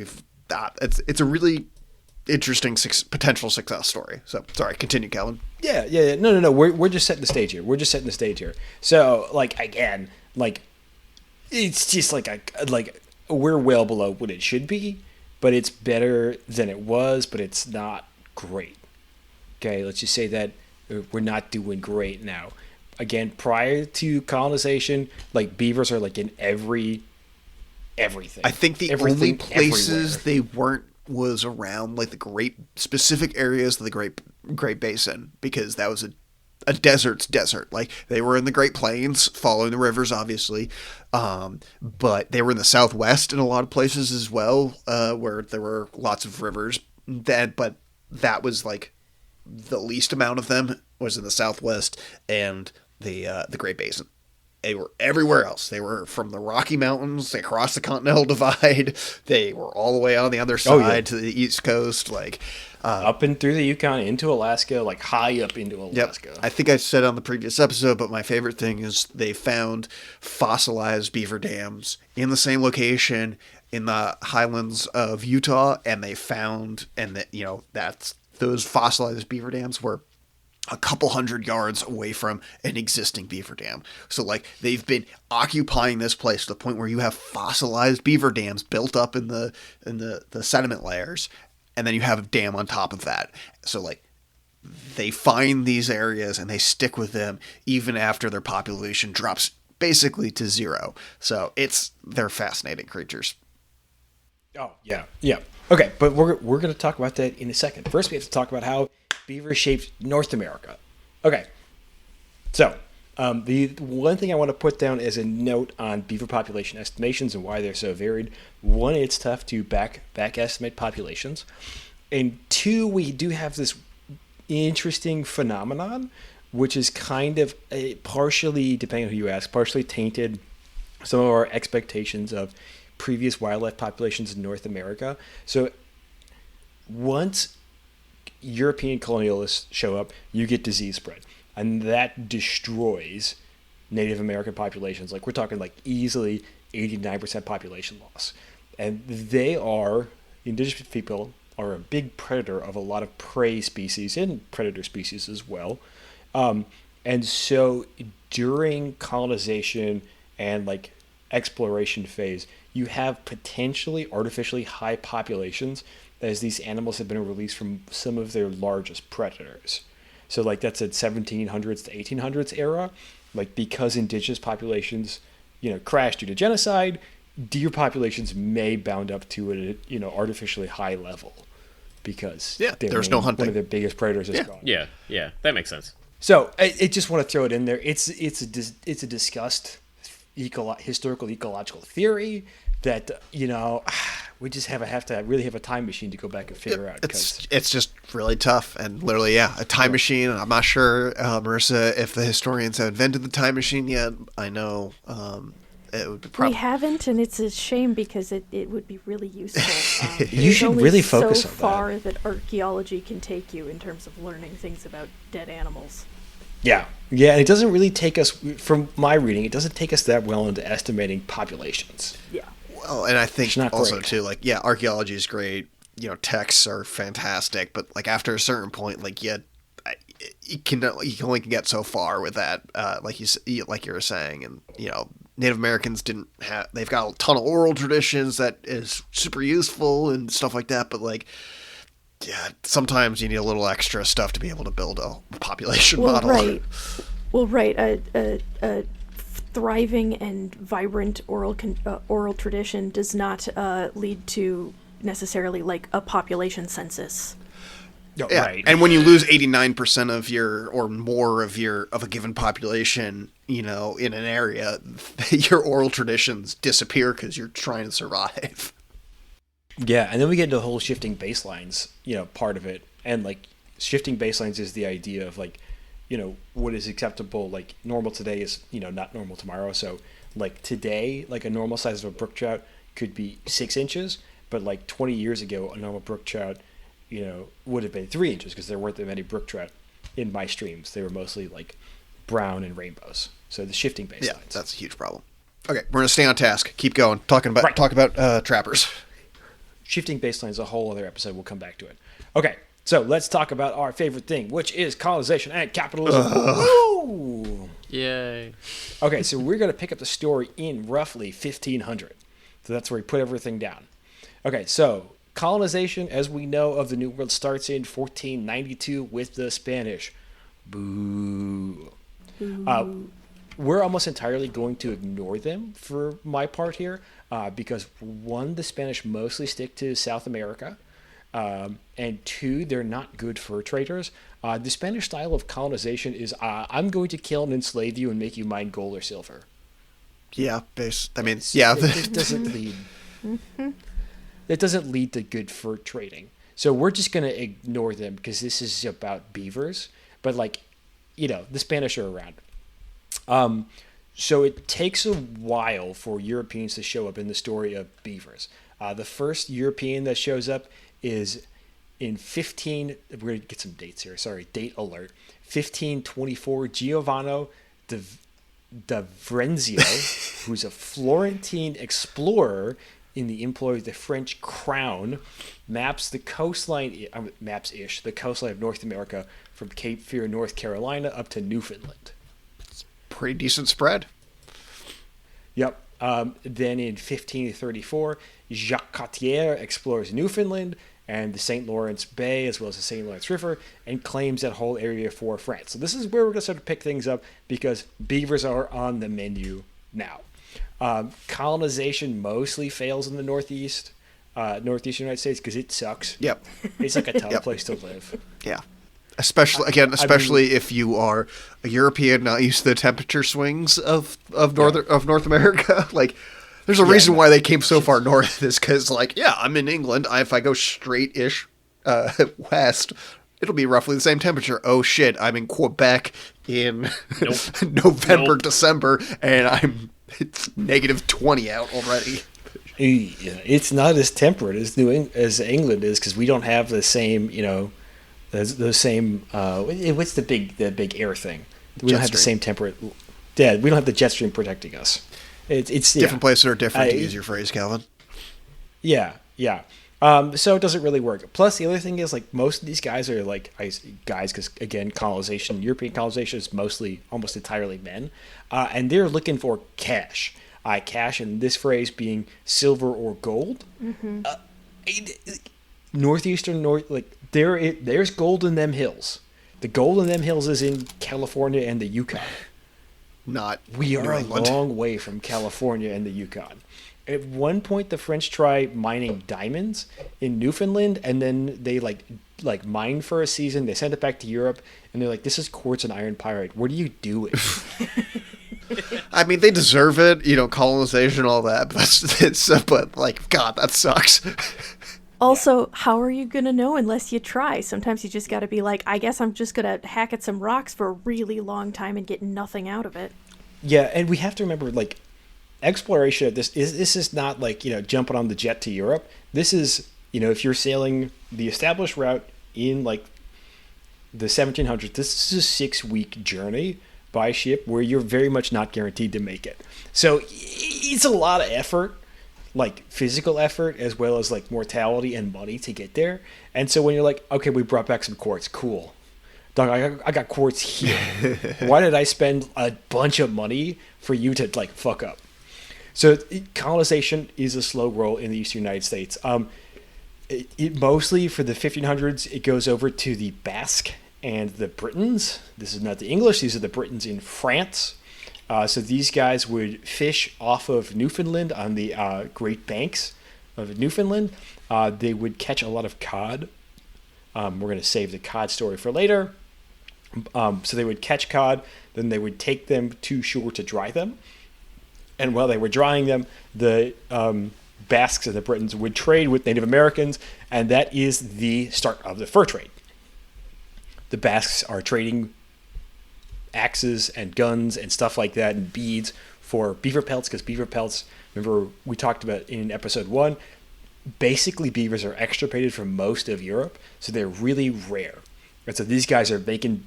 it's a really interesting potential success story. So sorry, continue, Calvin.
Yeah. No. We're just setting the stage here. So again, it's just we're well below what it should be, but it's better than it was, but it's not great. Okay, let's just say that we're not doing great now. Again, prior to colonization, beavers are in everything.
I think the only places they weren't was around the specific areas of the Great Basin, because that was a desert's desert. They were in the Great Plains, following the rivers, obviously, but they were in the Southwest in a lot of places as well, where there were lots of rivers. But that was the least amount of them was in the Southwest and the Great Basin. They were everywhere else. They were from the Rocky Mountains, they crossed the Continental Divide, they were all the way on the other side to the East Coast,
up and through the Yukon into Alaska, high up into Alaska.
Yep. I think I said on the previous episode, but my favorite thing is they found fossilized beaver dams in the same location in the highlands of Utah, and they found, that's those fossilized beaver dams were a couple 100 yards away from an existing beaver dam. So they've been occupying this place to the point where you have fossilized beaver dams built up in the sediment layers, and then you have a dam on top of that. So they find these areas and they stick with them even after their population drops basically to zero. So they're fascinating creatures.
Oh, yeah. Okay, but we're going to talk about that in a second. First, we have to talk about how beavers shaped North America. Okay, so the one thing I want to put down as a note on beaver population estimations and why they're so varied: one, it's tough to back estimate populations, and two, we do have this interesting phenomenon, which is kind of partially, depending on who you ask, partially tainted some of our expectations of previous wildlife populations in North America. So once European colonialists show up, you get disease spread, and that destroys Native American populations. We're talking easily 89% population loss. And indigenous people are a big predator of a lot of prey species and predator species as well. And so during colonization and exploration phase, you have potentially artificially high populations as these animals have been released from some of their largest predators. So that's at 1700s to 1800s era, because indigenous populations crash due to genocide, deer populations may bound up to an artificially high level because
there's no hunting.
One of their biggest predators is gone.
Yeah, that makes sense.
So I just want to throw it in there. It's a discussed historical ecological theory that we just have to really have a time machine to go back and figure out.
It's just really tough, and literally, a time machine. I'm not sure, Marissa, if the historians have invented the time machine yet. I know it would be
we haven't, and it's a shame because it would be really useful.
You should really focus
so
on that.
far that archaeology can take you in terms of learning things about dead animals.
Yeah, and it doesn't really take us, from my reading, it doesn't take us that well into estimating populations.
Yeah.
Well, and I think also
great.
too, archaeology is great. Texts are fantastic, but after a certain point, you can only get so far with that. Like you were saying, and Native Americans they've got a ton of oral traditions that is super useful and stuff like that, but sometimes you need a little extra stuff to be able to build a population model.
Right. Well, right. A thriving and vibrant oral tradition does not lead to necessarily a population census.
No,
yeah.
Right.
And when you lose 89% of your or more of a given population, in an area, your oral traditions disappear because you're trying to survive.
Yeah, and then we get into the whole shifting baselines, part of it. And shifting baselines is the idea of what is acceptable, normal today is, not normal tomorrow. So today, a normal size of a brook trout could be 6 inches, but 20 years ago, a normal brook trout, would have been 3 inches because there weren't that many brook trout in my streams. They were mostly brown and rainbows. So the shifting baselines.
Yeah, that's a huge problem. Okay, we're gonna stay on task. Keep going. Talk about trappers.
Shifting baseline is a whole other episode. We'll come back to it. Okay, so let's talk about our favorite thing, which is colonization and capitalism. Woo!
Yay.
Okay, so we're going to pick up the story in roughly 1500. So that's where we put everything down. Okay, so colonization, as we know, of the New World starts in 1492 with the Spanish. Boo. We're almost entirely going to ignore them for my part here because, one, the Spanish mostly stick to South America, and two, they're not good fur traders. The Spanish style of colonization is I'm going to kill and enslave you and make you mine gold or silver.
Yeah,
It doesn't lead. It doesn't lead to good fur trading. So we're just going to ignore them because this is about beavers. But the Spanish are around. So it takes a while for Europeans to show up in the story of beavers. The first European that shows up is in we're going to get some dates here. Sorry, date alert. 1524, Giovanni da Vrenzio, who's a Florentine explorer in the employ of the French crown, maps the coastline of North America from Cape Fear, North Carolina, up to Newfoundland.
Pretty decent spread.
Yep. Then in 1534, Jacques Cartier explores Newfoundland and the St. Lawrence Bay, as well as the St. Lawrence River, and claims that whole area for France. So this is where we're going to start to pick things up because beavers are on the menu now. Colonization mostly fails in the northeastern United States because it sucks.
Yep.
It's a tough place to live.
Yeah. Especially if you are a European not used to the temperature swings of North America. There's a reason why they came so far north is because, I'm in England. If I go straight-ish west, it'll be roughly the same temperature. Oh, shit, I'm in Quebec in November, December, and it's negative 20 out already.
It's not as temperate as England is because we don't have the same, those same. What's the big air thing? We don't have the same temperate. Yeah, we don't have the jet stream protecting us. It's
different places are different, to use your phrase, Calvin.
Yeah. So it doesn't really work. Plus, the other thing is most of these guys are guys because again, European colonization is mostly almost entirely men, and they're looking for cash. Cash, in this phrase being silver or gold. Mm-hmm. There's gold in them hills. The gold in them hills is in California and the Yukon.
not
We
New
are a
England.
long way from California and the Yukon. At one point, the French try mining diamonds in Newfoundland, and then they like mine for a season. They send it back to Europe, and they're like, "This is quartz and iron pyrite. What are you doing?"
I mean, they deserve it, colonization, all that. But like, God, that sucks.
Also, how are you going to know unless you try? Sometimes you just got to be like, I guess I'm just going to hack at some rocks for a really long time and get nothing out of it.
Yeah, and we have to remember, like, exploration of this is not like, jumping on the jet to Europe. This is, if you're sailing the established route in like the 1700s, this is a 6-week journey by ship where you're very much not guaranteed to make it. So it's a lot of effort, like physical effort, as well as like mortality and money to get there. And so when you're like, okay, we brought back some quartz, cool. Dog, I got quartz here. Why did I spend a bunch of money for you to like fuck up? So colonization is a slow roll in the eastern United States. It mostly for the 1500s, it goes over to the Basque and the Britons. This is not the English. These are the Britons in France. So these guys would fish off of Newfoundland on the Great Banks of Newfoundland. They would catch a lot of cod. We're going to save the cod story for later. So they would catch cod, then they would take them to shore to dry them. And while they were drying them, the Basques and the Britons would trade with Native Americans, and that is the start of the fur trade. The Basques are trading axes and guns and stuff like that and beads for beaver pelts, because beaver pelts, remember we talked about in episode 1, basically beavers are extirpated from most of Europe, so they're really rare. And so these guys are making,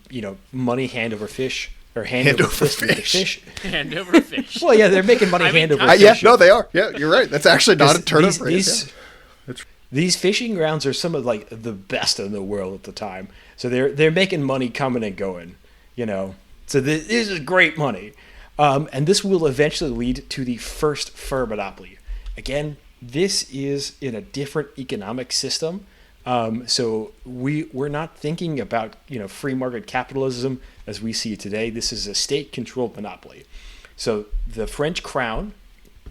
money hand over fish, or hand over fist with the fish.
Hand over fish.
Well, yeah, they're making money hand over fish.
Yeah, no, they are. Yeah, you're right. That's actually not a turn of
phrase. These fishing grounds are some of like the best in the world at the time. So they're making money coming and going, So this is great money. And this will eventually lead to the first fur monopoly. Again, this is in a different economic system. So we're not thinking about, free market capitalism as we see it today. This is a state-controlled monopoly. So the French crown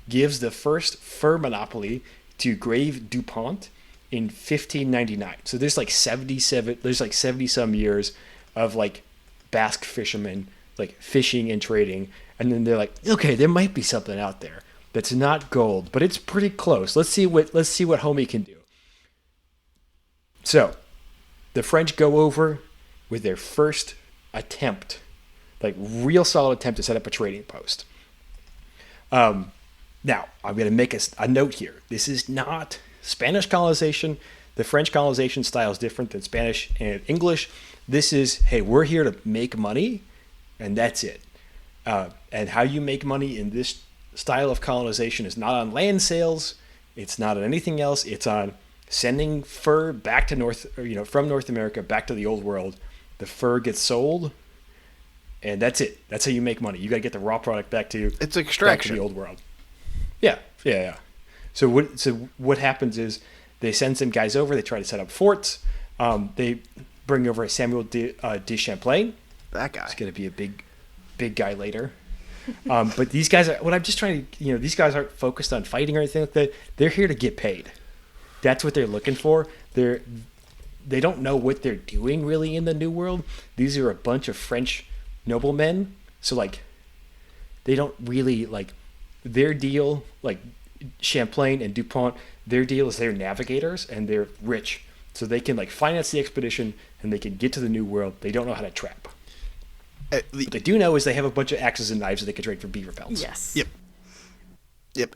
gives the first fur monopoly to Grave DuPont in 1599. So there's like 70 some years of like Basque fishermen like fishing and trading, and then they're like, okay, there might be something out there that's not gold, but it's pretty close. Let's see what homie can do. So the French go over with their first attempt, like real solid attempt to set up a trading post. Now, I'm going to make a note here. This is not Spanish colonization. The French colonization style is different than Spanish and English. This is, hey, we're here to make money, and that's it. And how you make money in this style of colonization is not on land sales. It's not on anything else. It's on sending fur back to from North America back to the old world. The fur gets sold, and that's it. That's how you make money. You got to get the raw product back to
extraction.
Back to the old world. Yeah. So what happens is they send some guys over. They try to set up forts. They bring over Samuel de Champlain.
That guy.
He's going to be a big guy later. But these guys are. What I'm just trying to, these guys aren't focused on fighting or anything like that. They're here to get paid. That's what they're looking for. They don't know what they're doing really in the New World. These are a bunch of French noblemen. So like, they don't really like their deal. Like Champlain and DuPont, their deal is they're navigators and they're rich, so they can like finance the expedition and they can get to the New World. They don't know how to trap. What they do know is they have a bunch of axes and knives that they can trade for beaver pelts.
Yes.
Yep.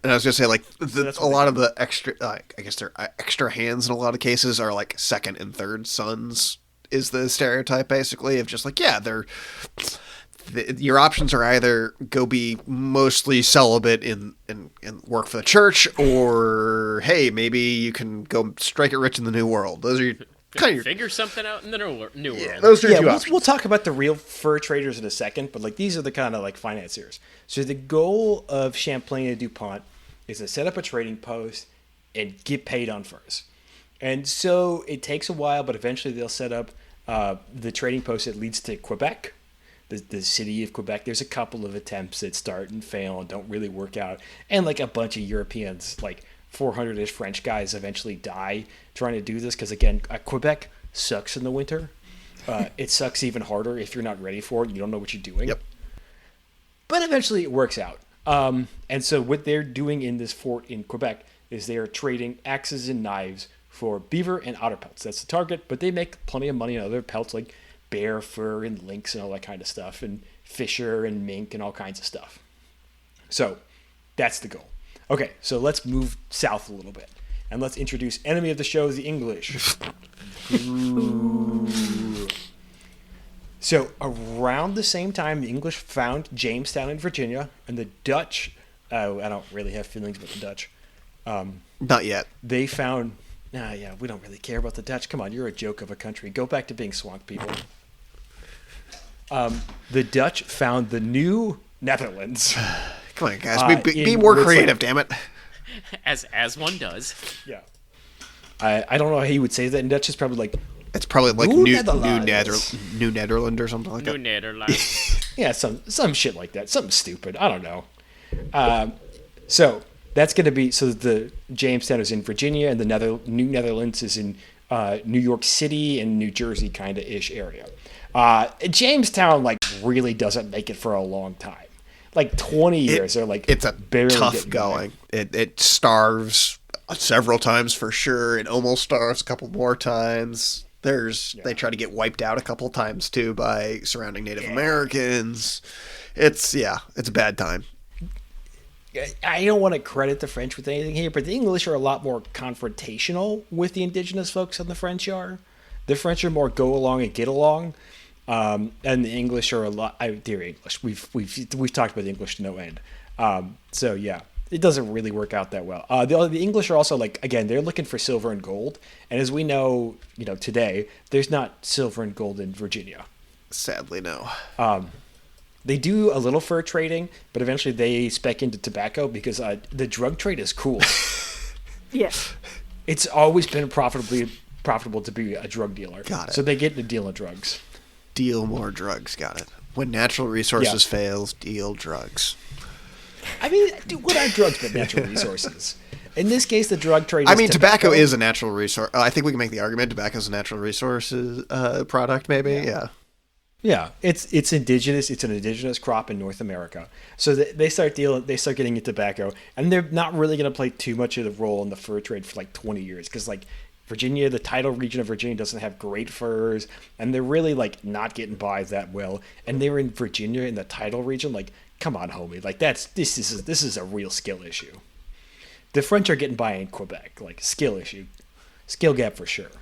And I was gonna say, like, a lot of the extra, I guess they're extra hands in a lot of cases are like second and third sons is the stereotype basically of just like, yeah, your options are either go be mostly celibate and work for the church, or hey, maybe you can go strike it rich in the New World. Those are
figure something out in the new world.
Those are your two options.
We'll talk about the real fur traders in a second, but like these are the kind of like financiers. So the goal of Champlain and DuPont is to set up a trading post and get paid on furs. And so it takes a while, but eventually they'll set up the trading post that leads to Quebec. the city of Quebec. There's a couple of attempts that start and fail and don't really work out. And like a bunch of Europeans, like 400-ish French guys eventually die trying to do this because, again, Quebec sucks in the winter. It sucks even harder if you're not ready for it and you don't know what you're doing.
Yep.
But eventually it works out. And so what they're doing in this fort in Quebec is they are trading axes and knives for beaver and otter pelts. That's the target, but they make plenty of money on other pelts like bear fur and lynx and all that kind of stuff, and fisher and mink and all kinds of stuff. So that's the goal. Okay, so let's move south a little bit, and let's introduce enemy of the show, the English. So around the same time, the English found Jamestown in Virginia, and the Dutch, I don't really have feelings about the Dutch.
Not yet.
They found, we don't really care about the Dutch. Come on, you're a joke of a country. Go back to being swamp people. The Dutch found the New Netherlands.
Come on, guys. Be more creative, damn it.
As one does.
Yeah. I don't know how you would say that in Dutch. It's probably like...
It's probably like
New
New
Netherlands.
Netherland or something like that.
New Netherlands.
Yeah, some shit like that. Something stupid. I don't know. So that's going to be... So the Jamestown is in Virginia, and the New Netherlands is in New York City and New Jersey kind of ish area. Jamestown like really doesn't make it for a long time. Like 20 years. They're like
it's a
barely
tough going. It starves several times for sure. It almost starves a couple more times. They try to get wiped out a couple times too by surrounding Native Americans. It's a bad time.
I don't want to credit the French with anything here, but the English are a lot more confrontational with the indigenous folks than the French are. The French are more go along and get along, and the English are a lot. Dear English, we've talked about the English to no end. So yeah, it doesn't really work out that well. The English are also like, again, they're looking for silver and gold, and as we know, today there's not silver and gold in Virginia.
Sadly, no.
They do a little fur trading, but eventually they spec into tobacco because the drug trade is cool.
Yes.
It's always been profitable to be a drug dealer.
Got it.
So they get the deal of drugs.
Deal more drugs. Got it. When natural resources fails, deal drugs.
I mean, what are drugs but natural resources? In this case, the drug trade is
tobacco is a natural resource. I think we can make the argument tobacco is a natural resources product, maybe. Yeah.
Yeah, it's indigenous. It's an indigenous crop in North America. So they start getting into tobacco, and they're not really going to play too much of the role in the fur trade for like 20 years because like Virginia, the tidal region of Virginia doesn't have great furs, and they're really like not getting by that well. And they're in Virginia in the tidal region. Like, come on, homie, like this is a real skill issue. The French are getting by in Quebec, like skill issue, skill gap for sure.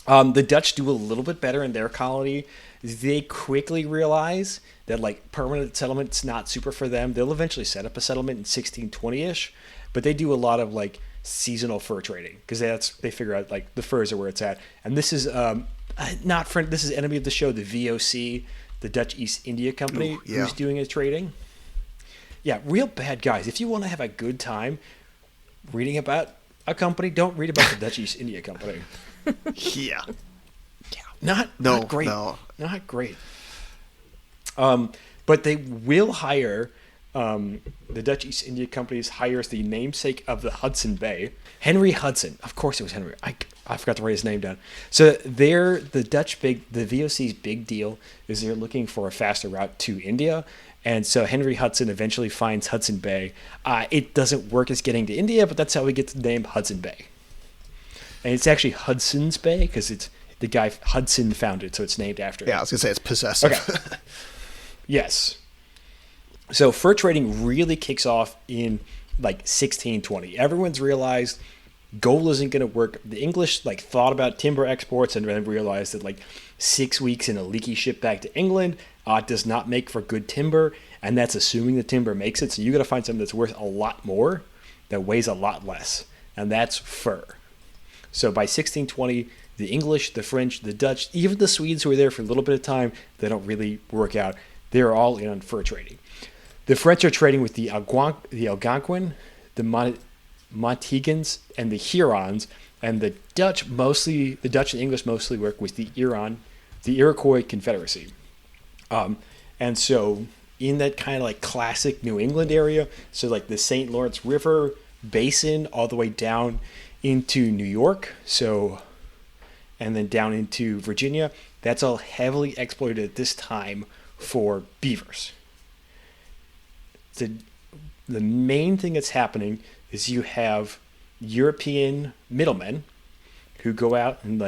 The Dutch do a little bit better in their colony. They quickly realize that like permanent settlement's not super for them. They'll eventually set up a settlement in 1620-ish, but they do a lot of like seasonal fur trading because they figure out like the furs are where it's at. And this is this is enemy of the show, the VOC, the Dutch East India Company, who's doing a trading. Yeah, real bad guys. If you want to have a good time reading about a company, don't read about the Dutch East India Company.
Yeah.
Not great.
No.
Not great. But they will hire, the Dutch East India Company hires the namesake of the Hudson Bay, Henry Hudson. Of course it was Henry. I forgot to write his name down. So the VOC's big deal is they're looking for a faster route to India. And so Henry Hudson eventually finds Hudson Bay. It doesn't work as getting to India, but that's how we get the name Hudson Bay. And it's actually Hudson's Bay because it's the guy Hudson found it, so it's named after him.
Yeah, I was going to say it's possessive.
Okay. Yes. So fur trading really kicks off in like 1620. Everyone's realized gold isn't going to work. The English like thought about timber exports and then realized that like 6 weeks in a leaky ship back to England does not make for good timber, and that's assuming the timber makes it. So you got to find something that's worth a lot more, that weighs a lot less, and that's fur. So by 1620, the English, the French, the Dutch, even the Swedes who were there for a little bit of time, they don't really work out. They're all in on fur trading. The French are trading with the Algonquin, the Montegans, and the Hurons, and the Dutch and English mostly work with the Iroquois Confederacy. And so in that kind of like classic New England area, so like the St. Lawrence River basin all the way down into New York, so and then down into Virginia, that's all heavily exploited at this time for beavers. The main thing that's happening is you have European middlemen who go out and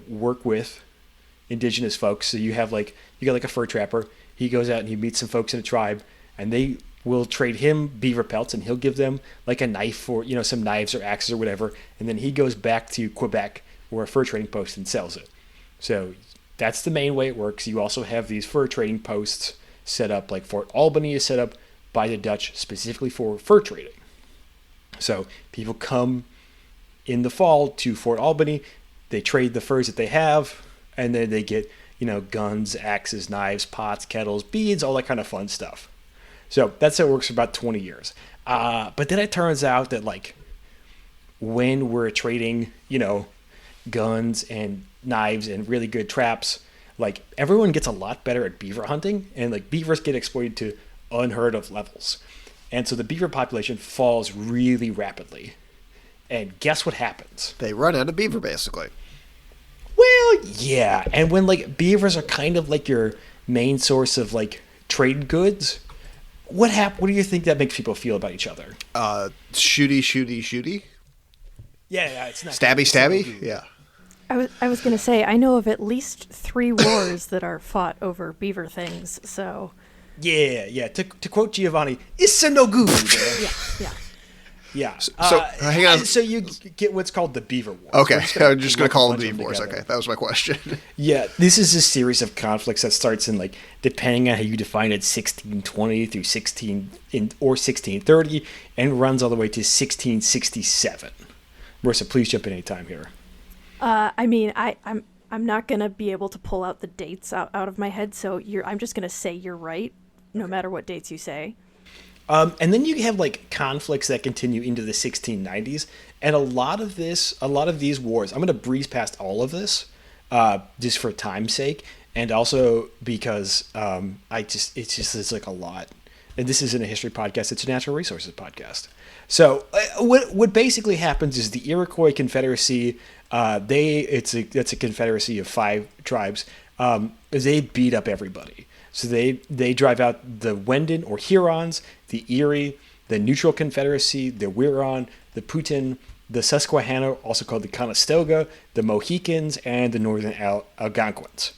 work with indigenous folks. So you got like a fur trapper. He goes out and he meets some folks in a tribe, and they will trade him beaver pelts, and he'll give them like a knife or some knives or axes or whatever, and then he goes back to Quebec or a fur trading post and sells it. So that's the main way it works. You also have these fur trading posts set up, like Fort Albany is set up by the Dutch specifically for fur trading. So people come in the fall to Fort Albany, they trade the furs that they have, and then they get, guns, axes, knives, pots, kettles, beads, all that kind of fun stuff. So that's how it works for about 20 years. But then it turns out that when we're trading, guns and knives and really good traps, everyone gets a lot better at beaver hunting, and beavers get exploited to unheard of levels. And so the beaver population falls really rapidly. And guess what happens?
They run out of beaver, basically.
Well, yeah. And when beavers are kind of your main source of trade goods, what do you think that makes people feel about each other?
Shooty.
Yeah, it's not
stabby. Yeah.
I was going to say, I know of at least 3 wars that are fought over beaver things, so...
Yeah. To quote Giovanni, it's no good. Yeah.
So hang on.
So you get what's called the Beaver Wars.
Okay, I'm just going to call them Beaver Wars. Okay, that was my question.
Yeah, this is a series of conflicts that starts in depending on how you define it, 1620 through 1630, and runs all the way to 1667. Marissa, please jump in any time here.
I'm not gonna be able to pull out the dates out of my head, so I'm just gonna say you're right, no matter what dates you say.
And then you have conflicts that continue into the 1690s, and a lot of these wars, I'm gonna breeze past all of this, just for time's sake, and also because it's a lot. And this isn't a history podcast; it's a natural resources podcast. So what basically happens is the Iroquois Confederacy. It's a confederacy of 5 tribes. They beat up everybody. So they drive out the Wendan or Hurons, the Erie, the Neutral Confederacy, the Huron, the Putin, the Susquehanna, also called the Conestoga, the Mohicans, and the Northern Algonquins.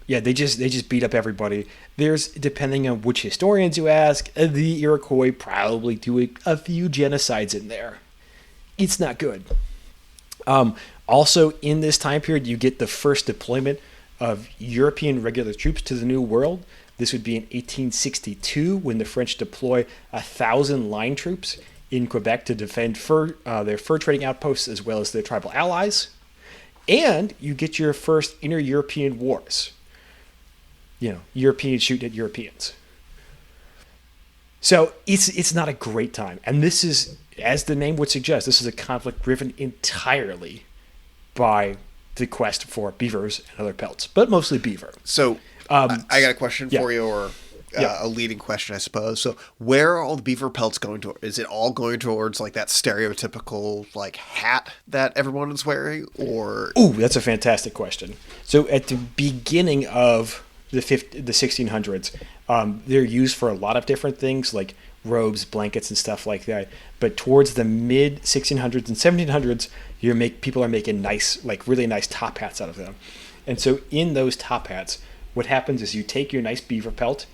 They just beat up everybody. There's, depending on which historians you ask, the Iroquois probably do a few genocides in there. It's not good. Also, in this time period, you get the first deployment of European regular troops to the New World. This would be in 1862 when the French deploy 1,000 line troops in Quebec to defend their fur trading outposts as well as their tribal allies. And you get your first inter-European wars. Europeans shooting at Europeans. So it's not a great time. And this is, as the name would suggest, this is a conflict driven entirely by the quest for beavers and other pelts, but mostly beaver.
So I got a question for you, or a leading question, I suppose. So where are all the beaver pelts going to? Is it all going towards that stereotypical hat that everyone is wearing, or?
Ooh, that's a fantastic question. So at the beginning of the 1600s, they're used for a lot of different things like robes, blankets, and stuff like that. But towards the mid 1600s and 1700s, people are making nice, really nice top hats out of them. And so in those top hats, what happens is you take your nice beaver pelt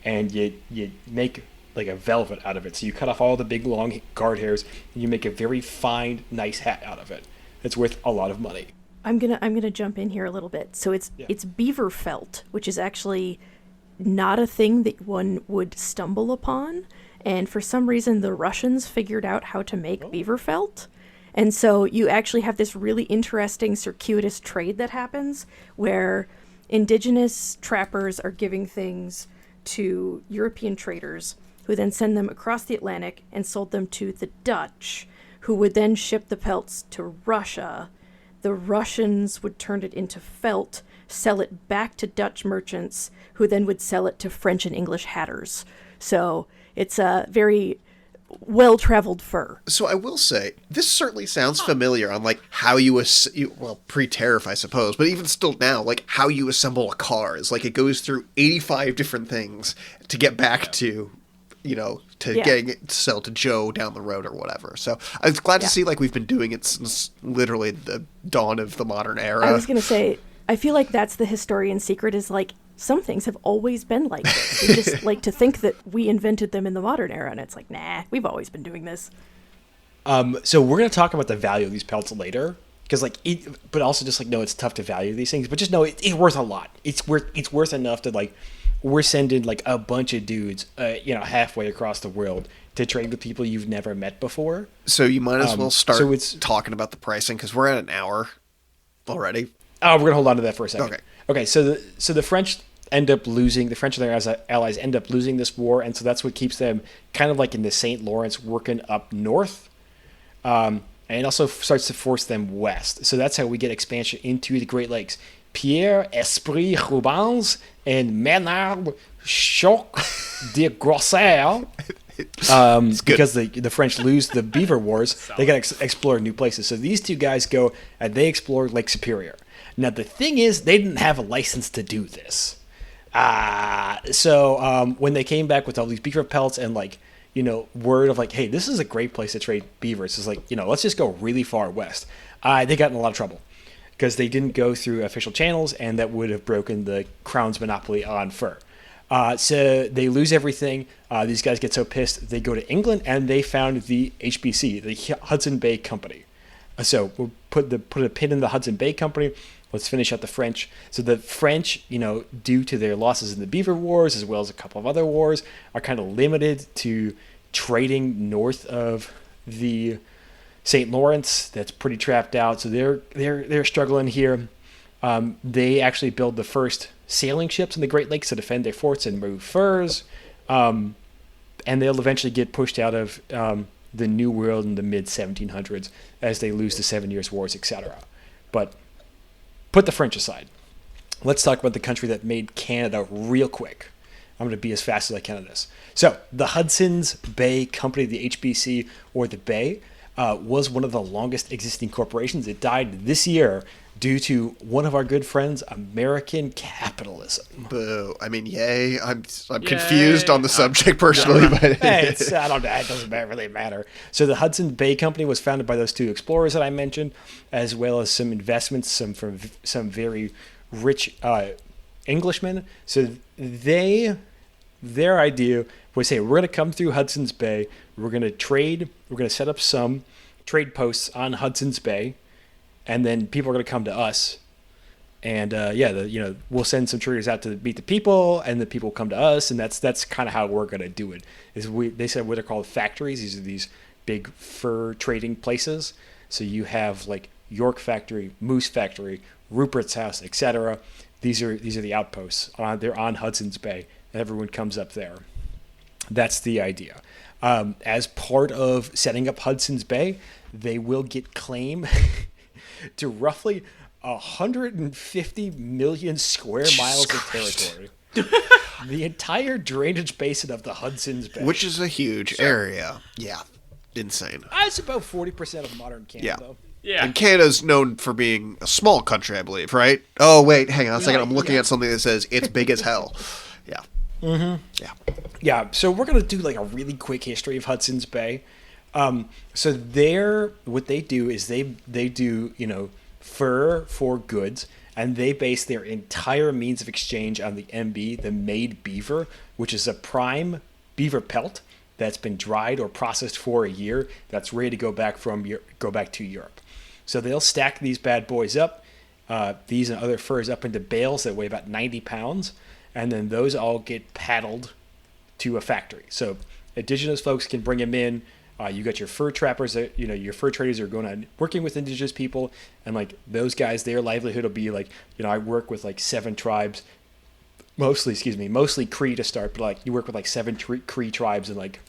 and you make a velvet out of it. So you cut off all the big long guard hairs and you make a very fine, nice hat out of it. It's worth a lot of money.
I'm gonna jump in here a little bit. So it's beaver felt, which is actually not a thing that one would stumble upon. And for some reason, the Russians figured out how to make beaver felt. And so you actually have this really interesting circuitous trade that happens where indigenous trappers are giving things to European traders who then send them across the Atlantic and sold them to the Dutch, who would then ship the pelts to Russia. The Russians would turn it into felt, sell it back to Dutch merchants, who then would sell it to French and English hatters. So it's a very well-traveled fur.
So I will say, this certainly sounds familiar on like how you well, pre-tariff, I suppose, but even still now, like how you assemble a car is like it goes through 85 different things to get back to, getting it to sell to Joe down the road or whatever. So I was glad to see like we've been doing it since literally the dawn of the modern era.
I was going to say, I feel like that's the historian's secret, is like some things have always been like this. We just like to think that we invented them in the modern era, and it's like, nah, we've always been doing this.
So we're going to talk about the value of these pelts later, because but also just like, no, it's tough to value these things, but just know it's worth a lot. It's worth enough to like, we're sending like a bunch of dudes, halfway across the world to trade with people you've never met before.
So you might as well start talking about the pricing, because we're at an hour already.
Oh, we're going to hold on to that for a second.
Okay.
So the French end up losing, the French and their allies end up losing this war, and so that's what keeps them kind of like in the St. Lawrence working up north, and it also starts to force them west. So that's how we get expansion into the Great Lakes. Pierre Esprit Rubens and Menard Choc de Grosser, because the French lose the Beaver Wars, they got to explore new places. So these two guys go and they explore Lake Superior. Now, the thing is, they didn't have a license to do this. So when they came back with all these beaver pelts and, like, word of, like, hey, this is a great place to trade beavers. It's like, let's just go really far west. They got in a lot of trouble because they didn't go through official channels, and that would have broken the Crown's monopoly on fur. So they lose everything. These guys get so pissed, they go to England, and they found the HBC, the Hudson Bay Company. So we'll put a pin in the Hudson Bay Company. Let's finish out the French. So the French, due to their losses in the Beaver Wars, as well as a couple of other wars, are kind of limited to trading north of the St. Lawrence. That's pretty trapped out. So they're struggling here. They actually build the first sailing ships in the Great Lakes to defend their forts and move furs. And they'll eventually get pushed out of the New World in the mid-1700s as they lose the 7 Years' Wars, etc. But put the French aside. Let's talk about the country that made Canada real quick. I'm going to be as fast as I can on this. So the Hudson's Bay Company, the HBC, or the Bay, was one of the longest existing corporations. It died this year due to one of our good friends, American capitalism.
Boo. I mean, yay. I'm confused on the subject personally. But
hey, it doesn't really matter. So the Hudson Bay Company was founded by those two explorers that I mentioned, as well as some investments from some very rich Englishmen. So their idea was, hey, we're going to come through Hudson's Bay. We're going to trade. We're going to set up some trade posts on Hudson's Bay. And then people are going to come to us, and we'll send some traders out to meet the people, and the people come to us, and that's kind of how we're going to do it. They said what are called factories. These are these big fur trading places. So you have like York Factory, Moose Factory, Rupert's House, etc. These are the outposts. They're on Hudson's Bay, and everyone comes up there. That's the idea. As part of setting up Hudson's Bay, they will get claim to roughly 150 million square miles of territory. The entire drainage basin of the Hudson's Bay.
Which is a huge area. Yeah. Insane.
It's about 40% of modern Canada, though.
Yeah.
And Canada's known for being a small country, I believe, right? Oh, wait, hang on a second. I'm looking at something that says it's big as hell. Yeah.
Mm-hmm.
Yeah.
Yeah, so we're going to do like a really quick history of Hudson's Bay. So what they do is they do, fur for goods, and they base their entire means of exchange on the MB, the made beaver, which is a prime beaver pelt that's been dried or processed for a year that's ready to go back to Europe. So they'll stack these bad boys up, these and other furs up into bales that weigh about 90 pounds, and then those all get paddled to a factory. So indigenous folks can bring them in. You got your fur trappers, your fur traders are going on working with indigenous people, and like those guys, their livelihood will be like, I work with like 7 tribes, mostly Cree to start, but like you work with like 7 Cree tribes in like,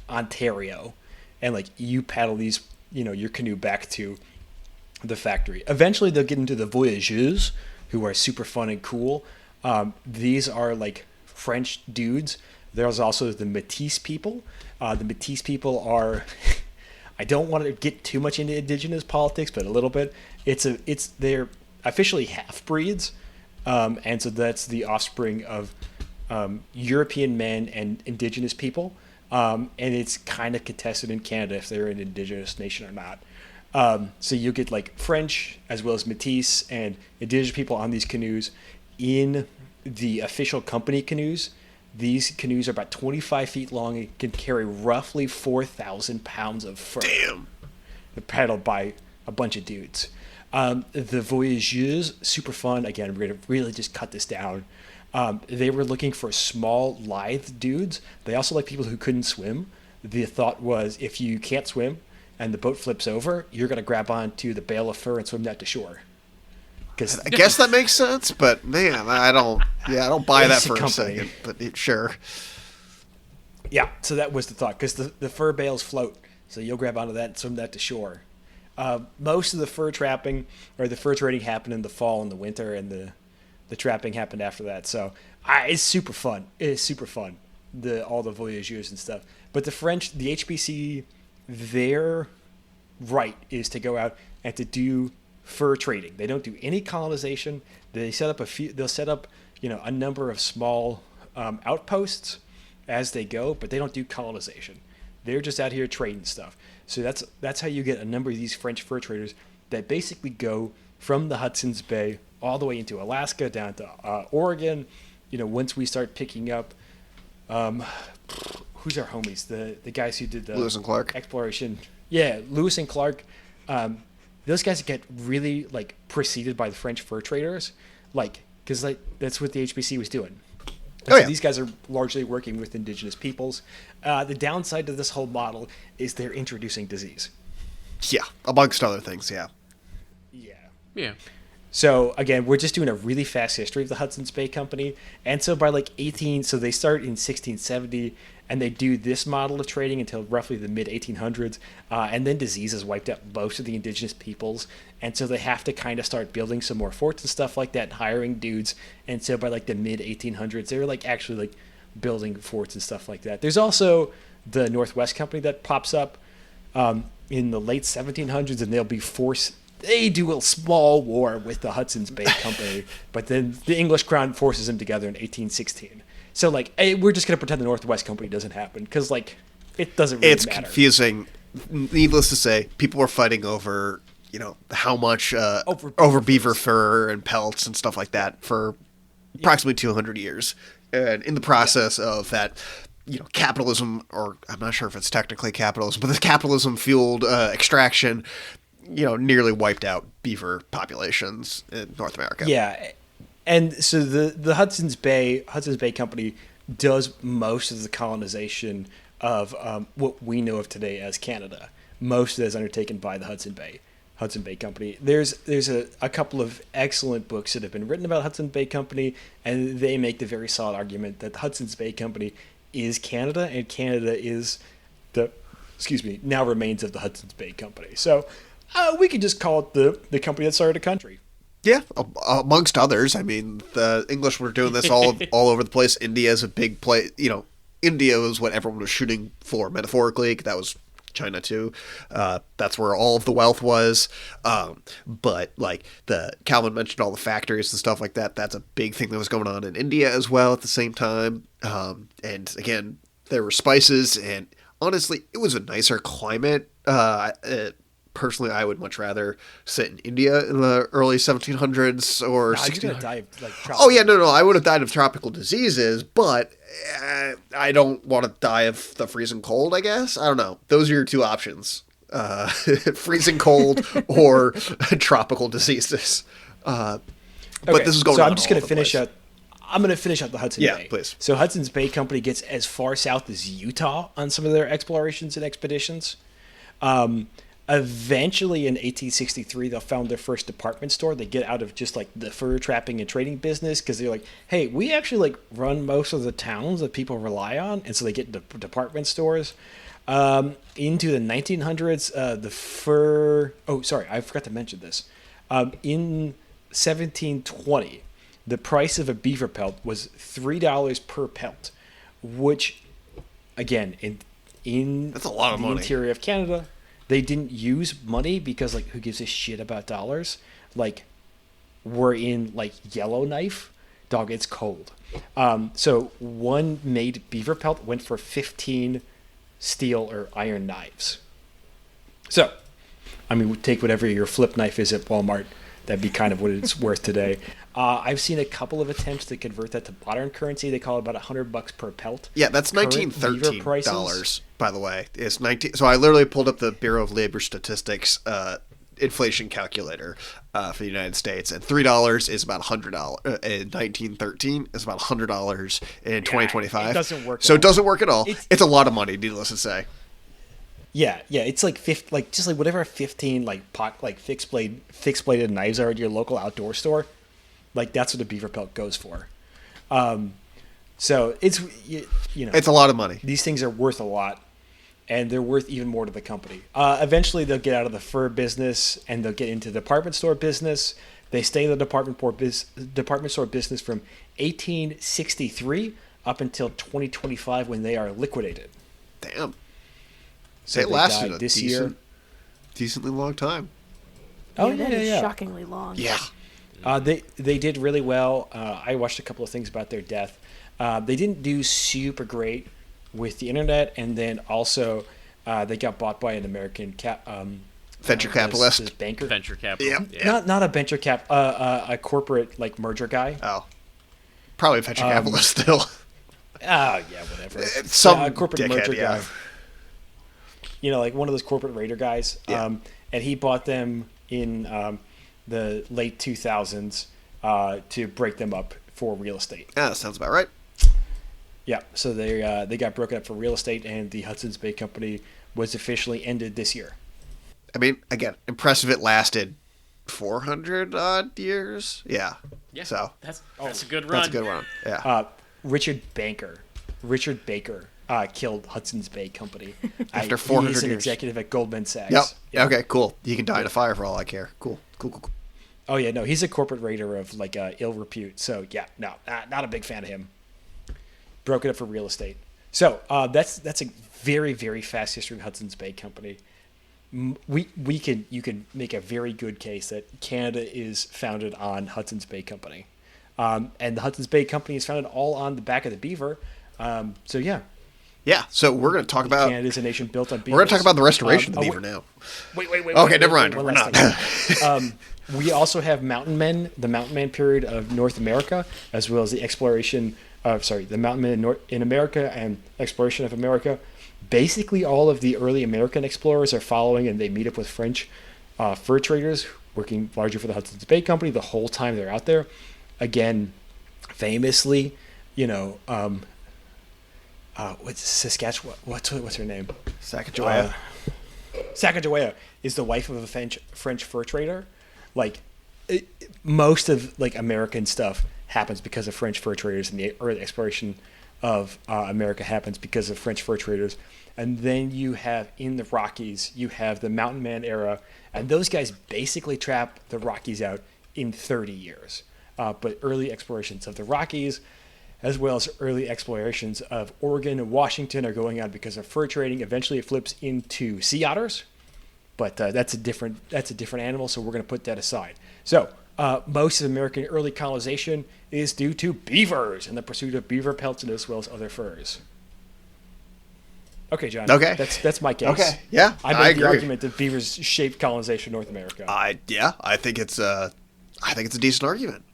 Ontario, and like you paddle these, your canoe back to the factory. Eventually, they'll get into the voyageurs, who are super fun and cool. These are like French dudes. There's also the Métis people. The Métis people are, I don't want to get too much into indigenous politics, but a little bit. They're officially half breeds, and so that's the offspring of European men and indigenous people. And it's kind of contested in Canada if they're an indigenous nation or not. So you'll get like French as well as Métis and indigenous people on these canoes. In the official company canoes, these canoes are about 25 feet long and can carry roughly 4,000 pounds of fur.
Damn.
They're paddled by a bunch of dudes. The voyageurs, super fun. Again, we're going to really just cut this down. They were looking for small, lithe dudes. They also like people who couldn't swim. The thought was, if you can't swim and the boat flips over, you're going to grab onto the bale of fur and swim that to shore.
I guess that makes sense, but man, I don't buy that for a
company.
second. But sure.
Yeah, so that was the thought, because the fur bales float, so you'll grab onto that and swim that to shore. Most of the fur trapping or the fur trading happened in the fall and the winter, and the trapping happened after that. So it's super fun. It is super fun, all the voyageurs and stuff. But the French, the HBC, their right is to go out and to do fur trading. They don't do any colonization. They set up they'll set up a number of small outposts as they go, but they don't do colonization. They're just out here trading stuff. So that's how you get a number of these French fur traders that basically go from the Hudson's Bay all the way into Alaska, down to Oregon. Once we start picking up, who's our homies? The guys who did the
Lewis and Clark
exploration. Yeah, Lewis and Clark. Those guys get really preceded by the French fur traders, because that's what the HBC was doing. So these guys are largely working with indigenous peoples. The downside to this whole model is they're introducing disease.
Yeah, amongst other things, yeah.
Yeah.
So again, we're just doing a really fast history of the Hudson's Bay Company. And so by so they start in 1670, and they do this model of trading until roughly the mid 1800s. And then disease has wiped out most of the indigenous peoples. And so they have to kind of start building some more forts and stuff like that, and hiring dudes. And so by the mid 1800s, they were actually building forts and stuff like that. There's also the Northwest Company that pops up in the late 1700s, and they'll be forced. They do a small war with the Hudson's Bay Company, but then the English crown forces them together in 1816. So, hey, we're just going to pretend the Northwest Company doesn't happen, because, it doesn't really matter. It's
confusing. Needless to say, people were fighting over, how much over beaver fur and pelts and stuff like that for approximately 200 years. And in the process of that, capitalism, or I'm not sure if it's technically capitalism, but this capitalism-fueled extraction, nearly wiped out beaver populations in North America.
Yeah. And so the Hudson's Bay Company does most of the colonization of what we know of today as Canada. Most of it is undertaken by the Hudson Bay Company. There's a couple of excellent books that have been written about Hudson Bay Company, and they make the very solid argument that the Hudson's Bay Company is Canada, and Canada is now remains of the Hudson's Bay Company. So we could just call it the company that started a country.
Yeah, amongst others. I mean, the English were doing this all over the place. India is a big place. India was what everyone was shooting for metaphorically. That was China too. That's where all of the wealth was. But the Calvin mentioned all the factories and stuff like that. That's a big thing that was going on in India as well at the same time. And again, there were spices, and honestly, it was a nicer climate. Personally, I would much rather sit in India in the early 1700s or 1600s. Oh yeah, no, I would have died of tropical diseases, but I don't want to die of the freezing cold, I guess. I don't know. Those are your two options. Freezing cold or tropical diseases. But this is going
so
on.
I'm just going to finish up. I'm going to finish up the Hudson Bay.
Yeah, please.
So Hudson's Bay Company gets as far south as Utah on some of their explorations and expeditions. Eventually, in 1863, they found their first department store. They get out of just the fur trapping and trading business, because they're hey, we actually run most of the towns that people rely on, and so they get department stores. Into the 1900s, the fur. Oh, sorry, I forgot to mention this. In 1720, the price of a beaver pelt was $3 per pelt, which, again, in
That's a lot of
the
money.
interior of Canada, they didn't use money because, like, who gives a shit about dollars? Like, we're in, like, Yellowknife. Dog, it's cold. So one made beaver pelt went for 15 steel or iron knives. So, I mean, take whatever your flip knife is at Walmart. That'd be kind of what it's worth today. I've seen a couple of attempts to convert that to modern currency. They call it about $100 per pelt.
Yeah, that's
Current
$1913
beaver prices-
by the way. It's 19. So I literally pulled up the Bureau of Labor Statistics inflation calculator for the United States, and $3 is about $100 in 1913 is about $100 in 2025.
it doesn't work
So
at
it doesn't work at all.
It's-
It's a lot of money, needless to say.
Yeah, it's like just like whatever 15 like fixed bladed knives are at your local outdoor store, like that's what a beaver pelt goes for. So it's you know
It's a lot of money.
these things are worth a lot, and they're worth even more to the company. Eventually, they'll get out of the fur business and they'll get into the department store business. They stay in the department store business from 1863 up until 2025 when they are liquidated.
Damn.
So
They lasted
died
a
this year.
decently long time.
Oh,
that is
yeah.
shockingly long.
Yeah.
They did really well. I watched a couple of things about their death. They didn't do super great with the internet, and then also they got bought by an American
Venture capitalist.
this banker.
Venture capital.
Yep.
Yeah.
Not a venture a corporate like merger guy.
Oh. Probably a venture capitalist still.
Yeah, whatever.
It's some
a corporate
dickhead,
merger
yeah.
guy. You know, like one of those corporate raider guys.
Yeah.
And he bought them in the late 2000s to break them up for real estate.
Yeah, that sounds about right.
Yeah, so they got broken up for real estate, and the Hudson's Bay Company was officially ended this year.
I mean, again, impressive it lasted 400 odd years. Yeah.
Yeah.
So
That's a good run.
that's a good one. Yeah.
Richard Baker killed Hudson's Bay Company.
After 400
He's an
years.
executive at Goldman Sachs.
Yep.
Yeah.
Okay, cool. You can die in a fire for all I care. Cool.
Oh yeah, no, he's a corporate raider of like ill repute. So yeah, no, not a big fan of him. Broke it up for real estate. So that's a very, very fast history of Hudson's Bay Company. You can make a very good case that Canada is founded on Hudson's Bay Company, and the Hudson's Bay Company is founded all on the back of the beaver. So yeah,
Yeah, so we're going to talk about
Canada is a nation built on beavers.
we're going to talk about the restoration of the beaver now.
Wait.
Okay, never mind.
one
We're
last
not.
thing. We also have mountain men, the mountain man period of North America, as well as the exploration of the mountain men in America and exploration of America. Basically, all of the early American explorers are following, and they meet up with French fur traders working largely for the Hudson's Bay Company the whole time they're out there. Again, famously, what's Saskatchewan? What's her name?
Sacagawea.
Sacagawea is the wife of a French fur trader. Like most of like American stuff happens because of French fur traders, and the early exploration of America happens because of French fur traders. And then you have in the Rockies, you have the Mountain Man era, and those guys basically trap the Rockies out in 30 years. But early explorations of the Rockies, as well as early explorations of Oregon and Washington, are going on because of fur trading. Eventually, it flips into sea otters, but that's a different animal. So we're going to put that aside. So most of American early colonization is due to beavers and the pursuit of beaver pelts, and as well as other furs. Okay, John.
Okay.
That's my case.
Okay, yeah,
I
I
made the
agree.
argument that beavers shaped colonization of North America.
I think it's a decent argument.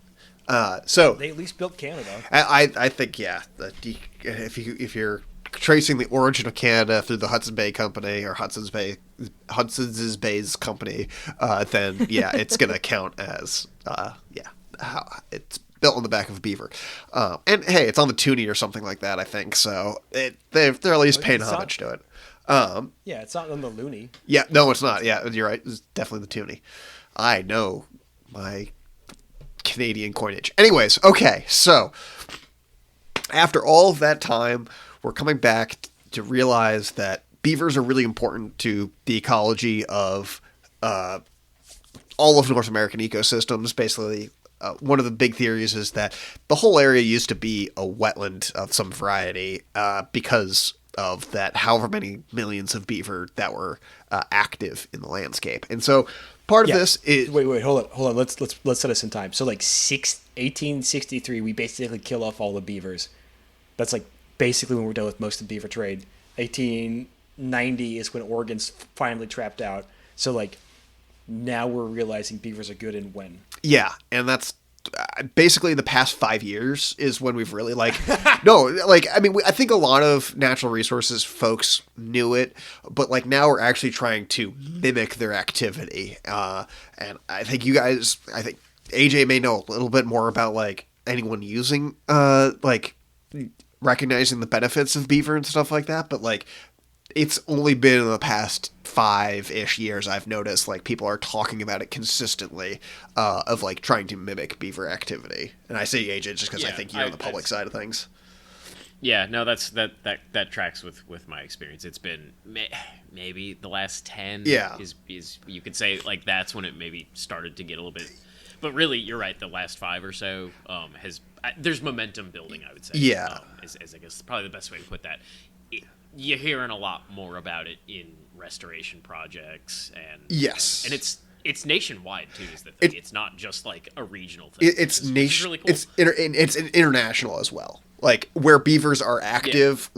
So
They at least built Canada.
I think if you're tracing the origin of Canada through the Hudson's Bay Company or Hudson's Bay's Company, then yeah, it's gonna count as how it's built on the back of a beaver. And hey, it's on the toonie or something like that, I think. So they're at least paying
It's not-
homage to it.
Yeah, it's not on the loony.
Yeah, no, it's not. Yeah, you're right. It's definitely the toonie. I know my Canadian coinage. Anyways, okay, so after all of that time, we're coming back to realize that beavers are really important to the ecology of all of North American ecosystems. Basically, one of the big theories is that the whole area used to be a wetland of some variety because of that however many millions of beaver that were active in the landscape. And so part of this is...
Wait, hold on. Let's set us in time. So like 1863, we basically kill off all the beavers. That's like basically when we're done with most of the beaver trade. 1890 is when Oregon's finally trapped out. So like now we're realizing beavers are good, and when?
Yeah, and that's basically the past 5 years is when we've really I think a lot of natural resources folks knew it, but like now we're actually trying to mimic their activity. And I think AJ may know a little bit more about like anyone using recognizing the benefits of beaver and stuff like that, but like it's only been in the past 5-ish years I've noticed like people are talking about it consistently of like trying to mimic beaver activity. And I say AJ just because I think you're on the public side of things.
Yeah, no, that tracks with my experience. It's been maybe the last 10.
Yeah,
is you could say like that's when it maybe started to get a little bit. But really, you're right. The last 5 or so there's momentum building, I would say.
Yeah,
is I guess probably the best way to put that. You're hearing a lot more about it in restoration projects, and
yes,
and it's nationwide too. Is the thing? It's not just like a regional thing.
It's nation.
Really cool.
It's international as well. Like where beavers are active,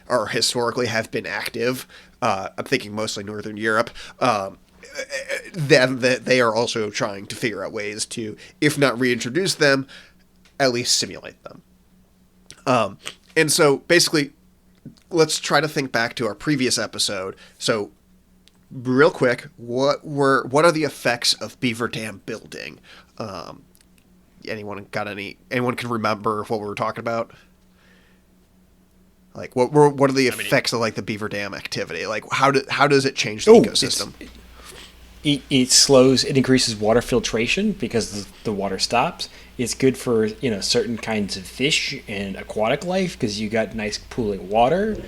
or historically have been active. I'm thinking mostly Northern Europe. Then they are also trying to figure out ways to, if not reintroduce them, at least simulate them. And so basically, let's try to think back to our previous episode. So, real quick, what are the effects of beaver dam building? Anyone can remember what we were talking about? Like, what are the effects of like the beaver dam activity? Like, how does it change the ecosystem?
It increases water filtration because the water stops. It's good for certain kinds of fish and aquatic life because you got nice pooling water.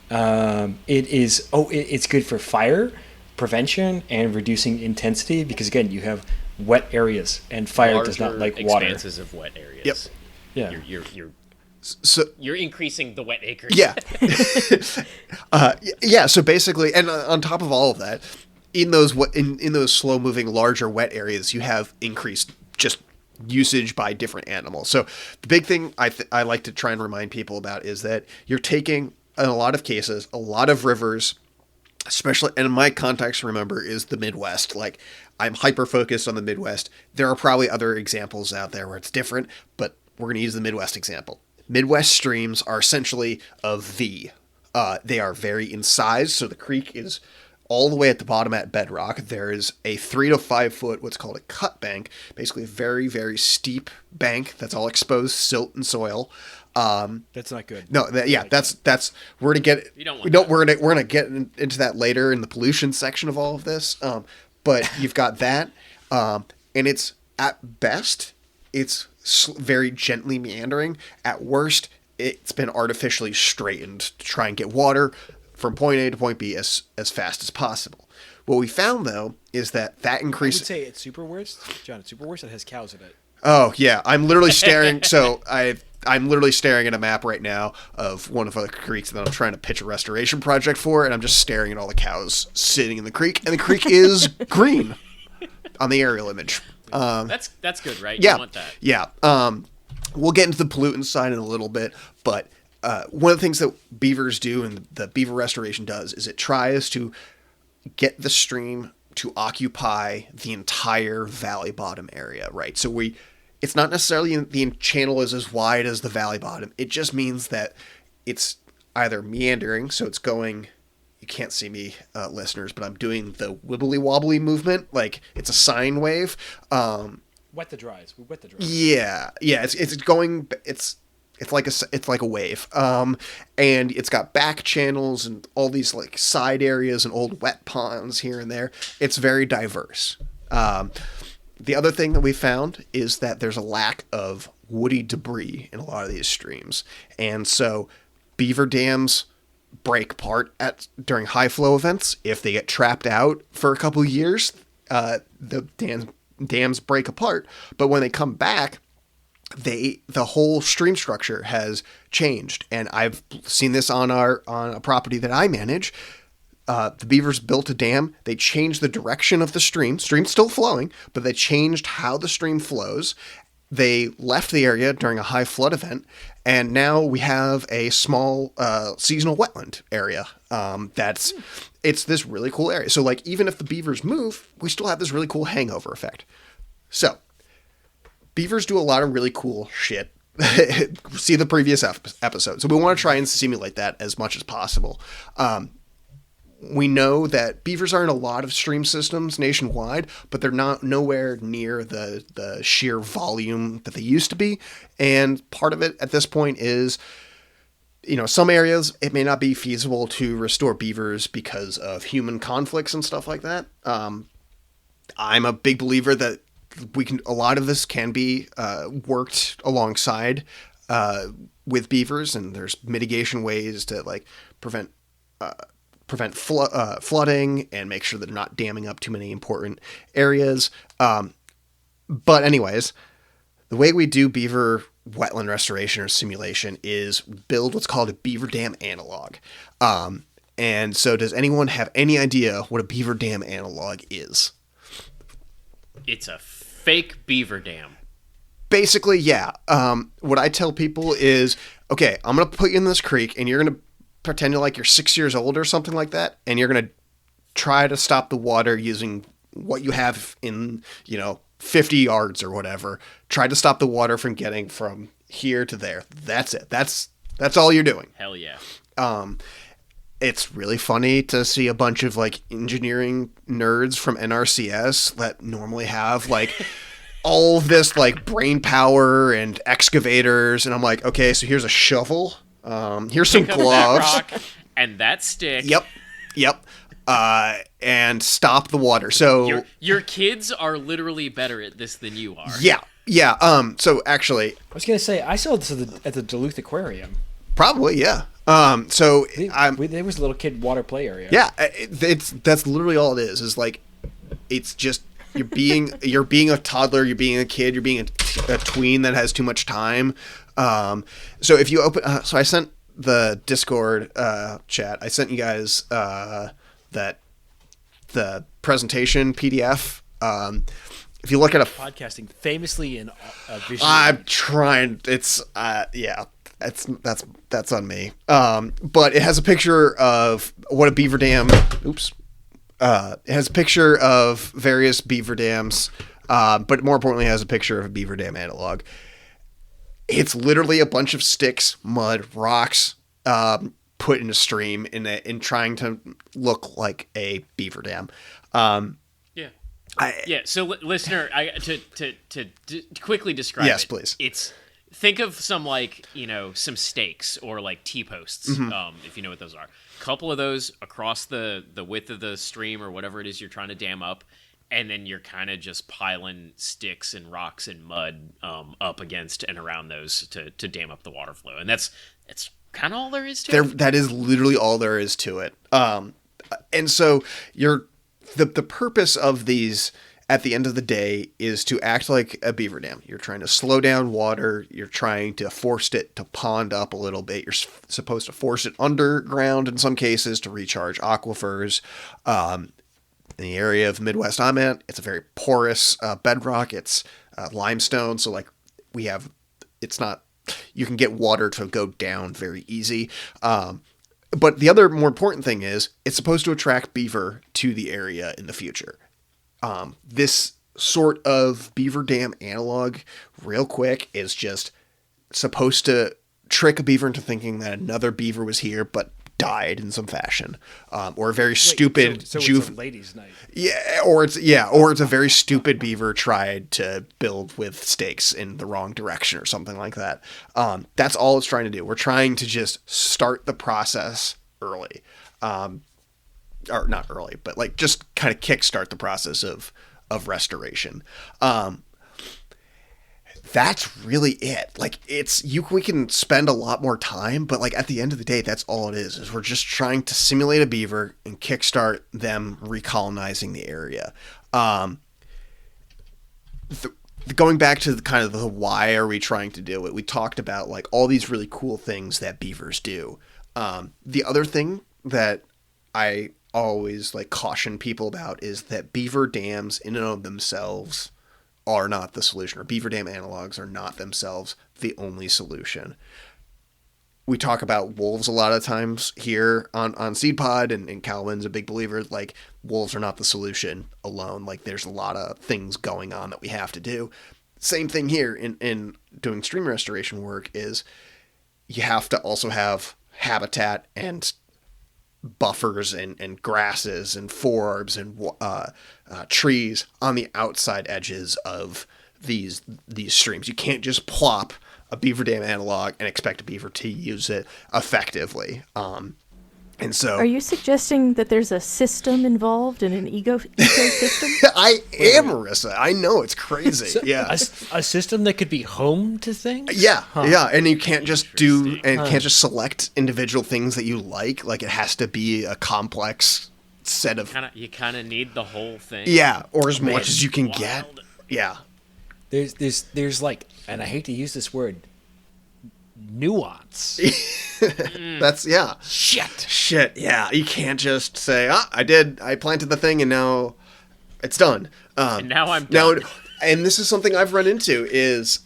It's good for fire prevention and reducing intensity because again you have wet areas and fire does not like water.
Expanses of wet areas.
Yep.
Yeah. You're increasing the wet acres.
Yeah. So basically, and on top of all of that, in those slow moving larger wet areas, you have increased just usage by different animals. So the big thing I like to try and remind people about is that you're taking, in a lot of cases, a lot of rivers, especially, and my context, remember, is the Midwest. Like, I'm hyper-focused on the Midwest. There are probably other examples out there where it's different, but we're going to use the Midwest example. Midwest streams are essentially a V. They are very incised, so the creek is all the way at the bottom at bedrock. There is a 3 to 5 foot, what's called a cut bank, basically a very, very steep bank that's all exposed silt and soil.
That's not good.
No, that's we're gonna get. We're gonna get into that later in the pollution section of all of this. But you've got that, and it's at best it's very gently meandering. At worst, it's been artificially straightened to try and get water from point A to point B as fast as possible. What we found, though, is that increase...
I would say it's super worst. John, it's super worst. It has cows in it.
Oh, yeah. I'm literally staring... I'm literally staring at a map right now of one of the creeks that I'm trying to pitch a restoration project for, and I'm just staring at all the cows sitting in the creek, and the creek is green on the aerial image.
That's good, right?
Yeah.
You want that.
Yeah. We'll get into the pollutant side in a little bit, but... one of the things that beavers do and the beaver restoration does is it tries to get the stream to occupy the entire valley bottom area, right? So it's not necessarily the channel is as wide as the valley bottom. It just means that it's either meandering, so it's going, you can't see me, listeners, but I'm doing the wibbly wobbly movement, like it's a sine wave.
Wet the dries. We wet the dries.
Yeah. It's going, it's like a wave, and it's got back channels and all these like side areas and old wet ponds here and there. It's very diverse. The other thing that we found is that there's a lack of woody debris in a lot of these streams, and so beaver dams break apart during high flow events. If they get trapped out for a couple years, the dams break apart. But when they come back, the whole stream structure has changed. And I've seen this on a property that I manage. The beavers built a dam. They changed the direction of the stream. Stream's still flowing, but they changed how the stream flows. They left the area during a high flood event, and now we have a small seasonal wetland area. It's this really cool area. So like even if the beavers move, we still have this really cool hangover effect. So beavers do a lot of really cool shit. See the previous episode. So we want to try and simulate that as much as possible. We know that beavers are in a lot of stream systems nationwide, but they're nowhere near the sheer volume that they used to be. And part of it at this point is, some areas it may not be feasible to restore beavers because of human conflicts and stuff like that. I'm a big believer that a lot of this can be worked alongside with beavers, and there's mitigation ways to like prevent flooding and make sure that they're not damming up too many important areas. But anyways, the way we do beaver wetland restoration or simulation is build what's called a beaver dam analog. And so does anyone have any idea what a beaver dam analog is?
It's a fake beaver dam.
Basically, yeah. What I tell people is, okay, I'm going to put you in this creek and you're going to pretend you're 6 years old or something like that, and you're going to try to stop the water using what you have in 50 yards or whatever. Try to stop the water from getting from here to there. That's it. That's all you're doing.
Hell yeah.
It's really funny to see a bunch of like engineering nerds from NRCS that normally have like all of this like brain power and excavators, and I'm like, okay, so here's a shovel. Here's some gloves.
That rock and that stick.
Yep. And stop the water. So
your kids are literally better at this than you are.
Yeah. So actually,
I was gonna say I saw this at the Duluth Aquarium.
Probably, yeah. So
there was a little kid water play area.
Yeah, that's literally all it is. Is like, it's just you're being a toddler, you're being a kid, you're being a tween that has too much time. So if you open, so I sent the Discord chat. I sent you guys the presentation PDF. If you look at
podcasting, famously in visual.
I'm trying. It's yeah. That's on me. But it has a picture of what a beaver dam. Oops. It has a picture of various beaver dams. But more importantly, it has a picture of a beaver dam analog. It's literally a bunch of sticks, mud, rocks, put in a stream in trying to look like a beaver dam.
So listener, to quickly describe it.
Yes, please.
It's think of some some stakes or like T-posts, if you know what those are. A couple of those across the width of the stream or whatever it is you're trying to dam up. And then you're kind of just piling sticks and rocks and mud up against and around those to dam up the water flow. And that's kind of all there is to it.
That is literally all there is to it. And so the purpose of these at the end of the day is to act like a beaver dam. You're trying to slow down water. You're trying to force it to pond up a little bit. You're supposed to force it underground in some cases to recharge aquifers. In the area of the Midwest I'm at, it's a very porous bedrock. It's limestone, so like you can get water to go down very easy. But the other more important thing is it's supposed to attract beaver to the area in the future. This sort of beaver dam analog, real quick, is just supposed to trick a beaver into thinking that another beaver was here, but died in some fashion, or a very stupid
so it's a ladies' night.
or it's a very stupid beaver tried to build with stakes in the wrong direction or something like that. That's all it's trying to do. We're trying to just start the process early, or not early, but like just kind of kickstart the process of restoration. that's really it. Like we can spend a lot more time, but like at the end of the day, that's all it is we're just trying to simulate a beaver and kickstart them recolonizing the area. Going back to kind of the why are we trying to do it, we talked about like all these really cool things that beavers do. The other thing that I always like caution people about is that beaver dams in and of themselves are not the solution, or beaver dam analogs are not themselves the only solution. We talk about wolves a lot of times here on SeedPod, and Calvin's a big believer, like wolves are not the solution alone. Like there's a lot of things going on that we have to do. Same thing here in doing stream restoration work is you have to also have habitat and buffers and grasses and forbs and trees on the outside edges of these streams. You can't just plop a beaver dam analog and expect a beaver to use it effectively. And so,
are you suggesting that there's a system involved in an ecosystem?
I am, Marissa. I know, it's crazy.
So
yeah,
a system that could be home to things.
Yeah, yeah, and you can't just can't just select individual things that you like. Like it has to be a complex set of.
You kind of need the whole thing.
Yeah, or as much as you can get. Yeah.
There's like, and I hate to use this word, nuance.
That's shit. Yeah, you can't just say, I planted the thing and now it's done.
And now I'm done.
And this is something I've run into is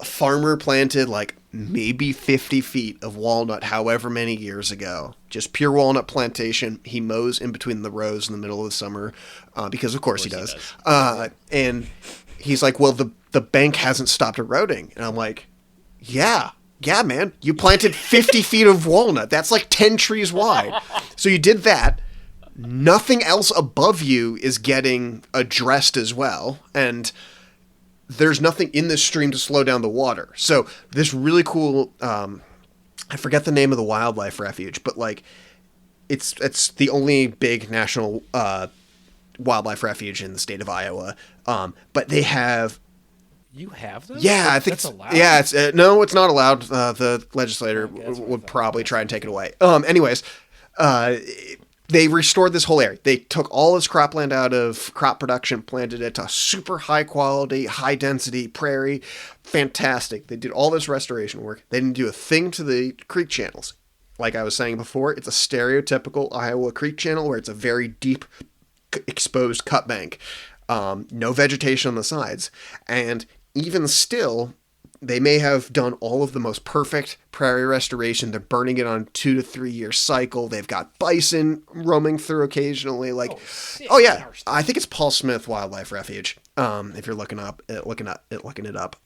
a farmer planted like maybe 50 feet of walnut however many years ago. Just pure walnut plantation. He mows in between the rows in the middle of the summer because of course he does. And he's like, well, the bank hasn't stopped eroding. And I'm like, yeah, man. You planted 50 feet of walnut. That's like 10 trees wide. So you did that. Nothing else above you is getting addressed as well. And there's nothing in this stream to slow down the water. So this really cool, I forget the name of the wildlife refuge, but like it's the only big national wildlife refuge in the state of Iowa. But they have.
You have them?
Yeah, I think
that's allowed.
Yeah, no, it's not allowed. The legislator would probably try and take it away. Anyways, they restored this whole area. They took all this cropland out of crop production, planted it to super high quality, high density prairie. Fantastic. They did all this restoration work. They didn't do a thing to the creek channels. Like I was saying before, it's a stereotypical Iowa creek channel where it's a very deep, exposed cut bank. No vegetation on the sides. And even still, they may have done all of the most perfect prairie restoration. They're burning it on 2 to 3 year cycle. They've got bison roaming through occasionally. Like, oh yeah, I think it's Paul Smith Wildlife Refuge. If you're looking it up.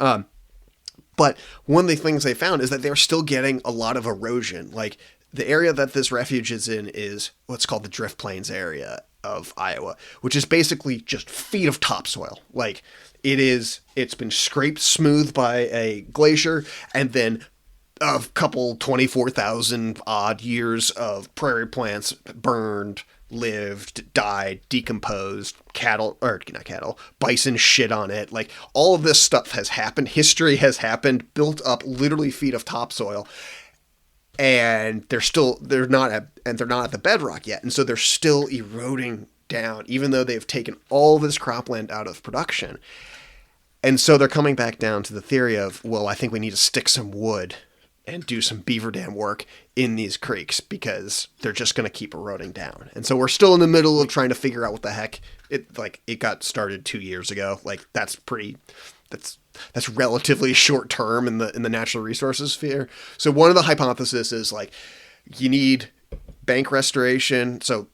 But one of the things they found is that they're still getting a lot of erosion. Like the area that this refuge is in is what's called the Drift Plains area of Iowa, which is basically just feet of topsoil. Like it's been scraped smooth by a glacier, and then a couple 24,000 odd years of prairie plants burned, lived, died, decomposed, bison shit on it. Like all of this stuff has happened. History has happened, built up literally feet of topsoil. And they're not at the bedrock yet. And so they're still eroding down, even though they've taken all this cropland out of production. And so they're coming back down to the theory of, well, I think we need to stick some wood and do some beaver dam work in these creeks because they're just going to keep eroding down. And so we're still in the middle of trying to figure out what the heck it got started 2 years ago. Like that's relatively short term in the natural resources sphere. So one of the hypotheses is like you need bank restoration, so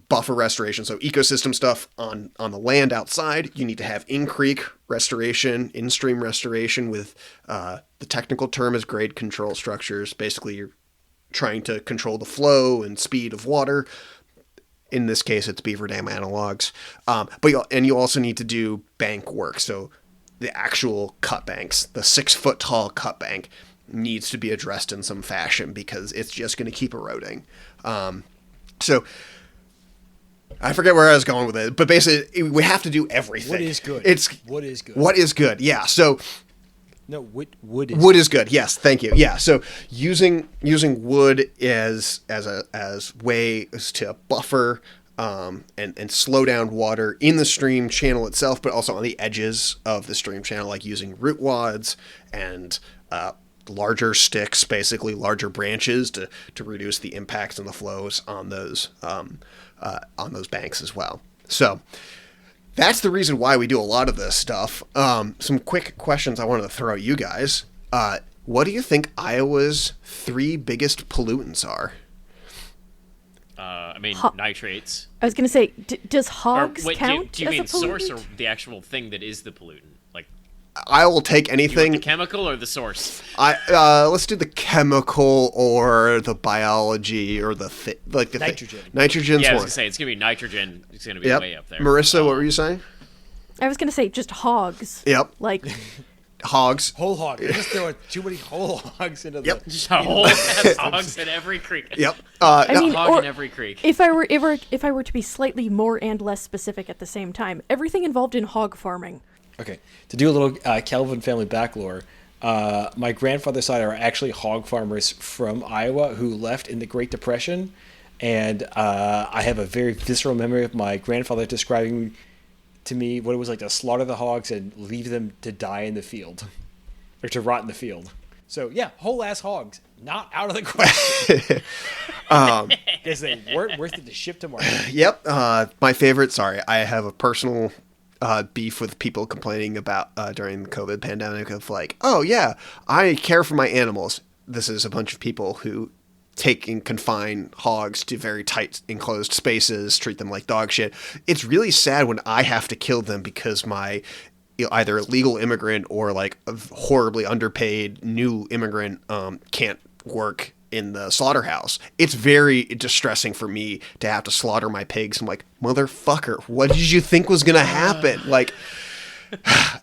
buffer restoration, so ecosystem stuff on the land outside. You need to have in-creek restoration, in-stream restoration with the technical term is grade control structures. Basically, you're trying to control the flow and speed of water. In this case, it's beaver dam analogs. But you also need to do bank work, so the actual cut banks, the 6 foot tall cut bank needs to be addressed in some fashion because it's just going to keep eroding. So I forget where I was going with it, but basically we have to do everything.
What is good?
What is good? Yeah. So
No, wood is
Wood is good. Yes, thank you. Yeah, so using wood as ways to buffer and slow down water in the stream channel itself, but also on the edges of the stream channel, like using root wads and larger sticks, basically larger branches to reduce the impacts and the flows on those banks as well. So that's the reason why we do a lot of this stuff. Some quick questions I wanted to throw at you guys. What do you think Iowa's 3 biggest pollutants are?
I mean, nitrates.
I was going to say, does
Or,
hogs
wait,
count
do you
as
mean
a pollutant?
source or the actual thing that is the pollutant? Like,
I will take
you want
anything.
the chemical or the source?
Let's do the chemical or the biology or the
Nitrogen.
Nitrogen's
Yeah, I was
one.
gonna say it's gonna be nitrogen. It's gonna be
Yep.
way up there.
Marissa, what were you saying?
I was going to say just hogs.
Yep.
Like,
Hogs.
whole hog. They're just throwing too many whole hogs into
Yep.
the.
Just a whole ass hogs in every creek.
Yep.
I mean,
Hog
or
in every creek.
if I were to be slightly more and less specific at the same time, everything involved in hog farming.
Okay, to do a little Calvin family backlore, my grandfather's side are actually hog farmers from Iowa who left in the Great Depression, and I have a very visceral memory of my grandfather describing to me what it was like to slaughter the hogs and leave them to die in the field, or to rot in the field. So yeah, whole ass hogs, not out of the question. Because they weren't worth it to ship to market.
Yep. My favorite. Sorry, I have a personal beef with people complaining about during the COVID pandemic of like, oh yeah, I care for my animals. This is a bunch of people who take and confine hogs to very tight enclosed spaces, treat them like dog shit. It's really sad when I have to kill them because my either illegal immigrant or like a horribly underpaid new immigrant can't work in the slaughterhouse. It's very distressing for me to have to slaughter my pigs. I'm like, motherfucker, what did you think was going to happen? Like,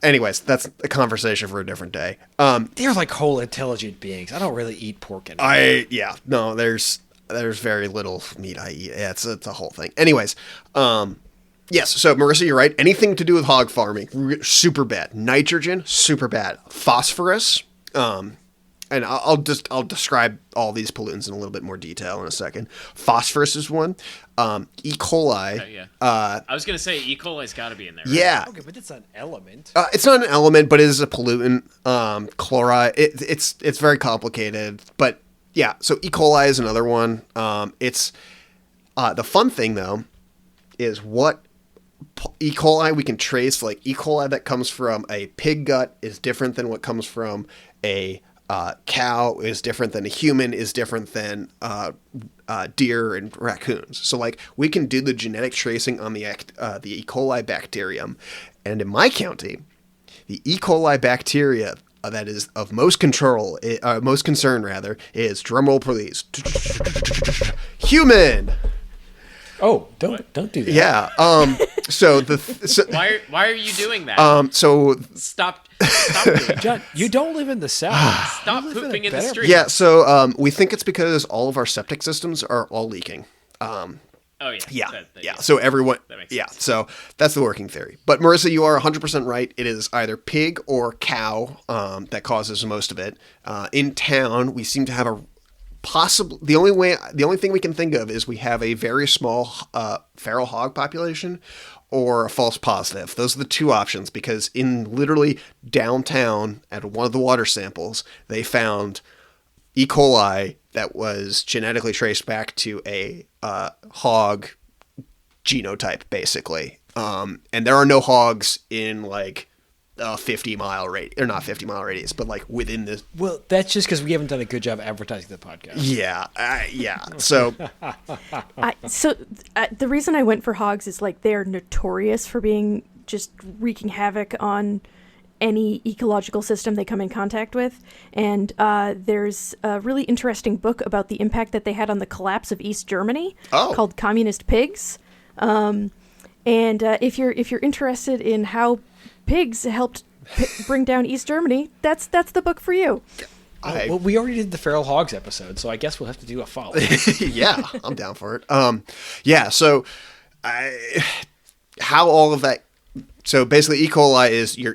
anyways, that's a conversation for a different day.
They're like whole intelligent beings. I don't really eat pork anymore.
There's very little meat I eat. Yeah, it's a whole thing. Anyways, yes. So Marissa, you're right. Anything to do with hog farming, super bad. Nitrogen, super bad. Phosphorus, and I'll describe all these pollutants in a little bit more detail in a second. Phosphorus is one. E. coli.
Yeah. I was gonna say E. coli's got to be in there. Right?
Yeah.
Okay, but it's an element.
It's not an element, but it is a pollutant. Chloride. It's very complicated, but yeah. So E. coli is another one. It's the fun thing though is what E. coli we can trace. Like E. coli that comes from a pig gut is different than what comes from a cow, is different than a human, is different than deer and raccoons. So like we can do the genetic tracing on the E. coli bacterium, and in my county, the E. coli bacteria that is of most concern is, drumroll please, human.
Oh, don't do that.
Yeah.
Why are you doing that? Stop doing it.
John, you don't live in the South.
Stop pooping in the street.
Yeah, so we think it's because all of our septic systems are all leaking.
Oh yeah.
Yeah. So everyone.
That makes
yeah.
sense.
So that's the working theory. But Marissa, you are 100% right. It is either pig or cow that causes most of it. In town, we seem to have the only thing we can think of is we have a very small feral hog population or a false positive. Those are the two options, because in literally downtown at one of the water samples, they found E. coli that was genetically traced back to a hog genotype, basically. And there are no hogs in like a 50-mile radius, or not 50-mile radius, but like within this.
Well, that's just because we haven't done a good job advertising the podcast.
Yeah. So
The reason I went for hogs is like they're notorious for being just wreaking havoc on any ecological system they come in contact with. And there's a really interesting book about the impact that they had on the collapse of East Germany called Communist Pigs. And if you're interested in how pigs helped bring down East Germany, that's the book for you.
Well, we already did the feral hogs episode, so I guess we'll have to do a follow.
Yeah, I'm down for it. So how all of that So basically, E. coli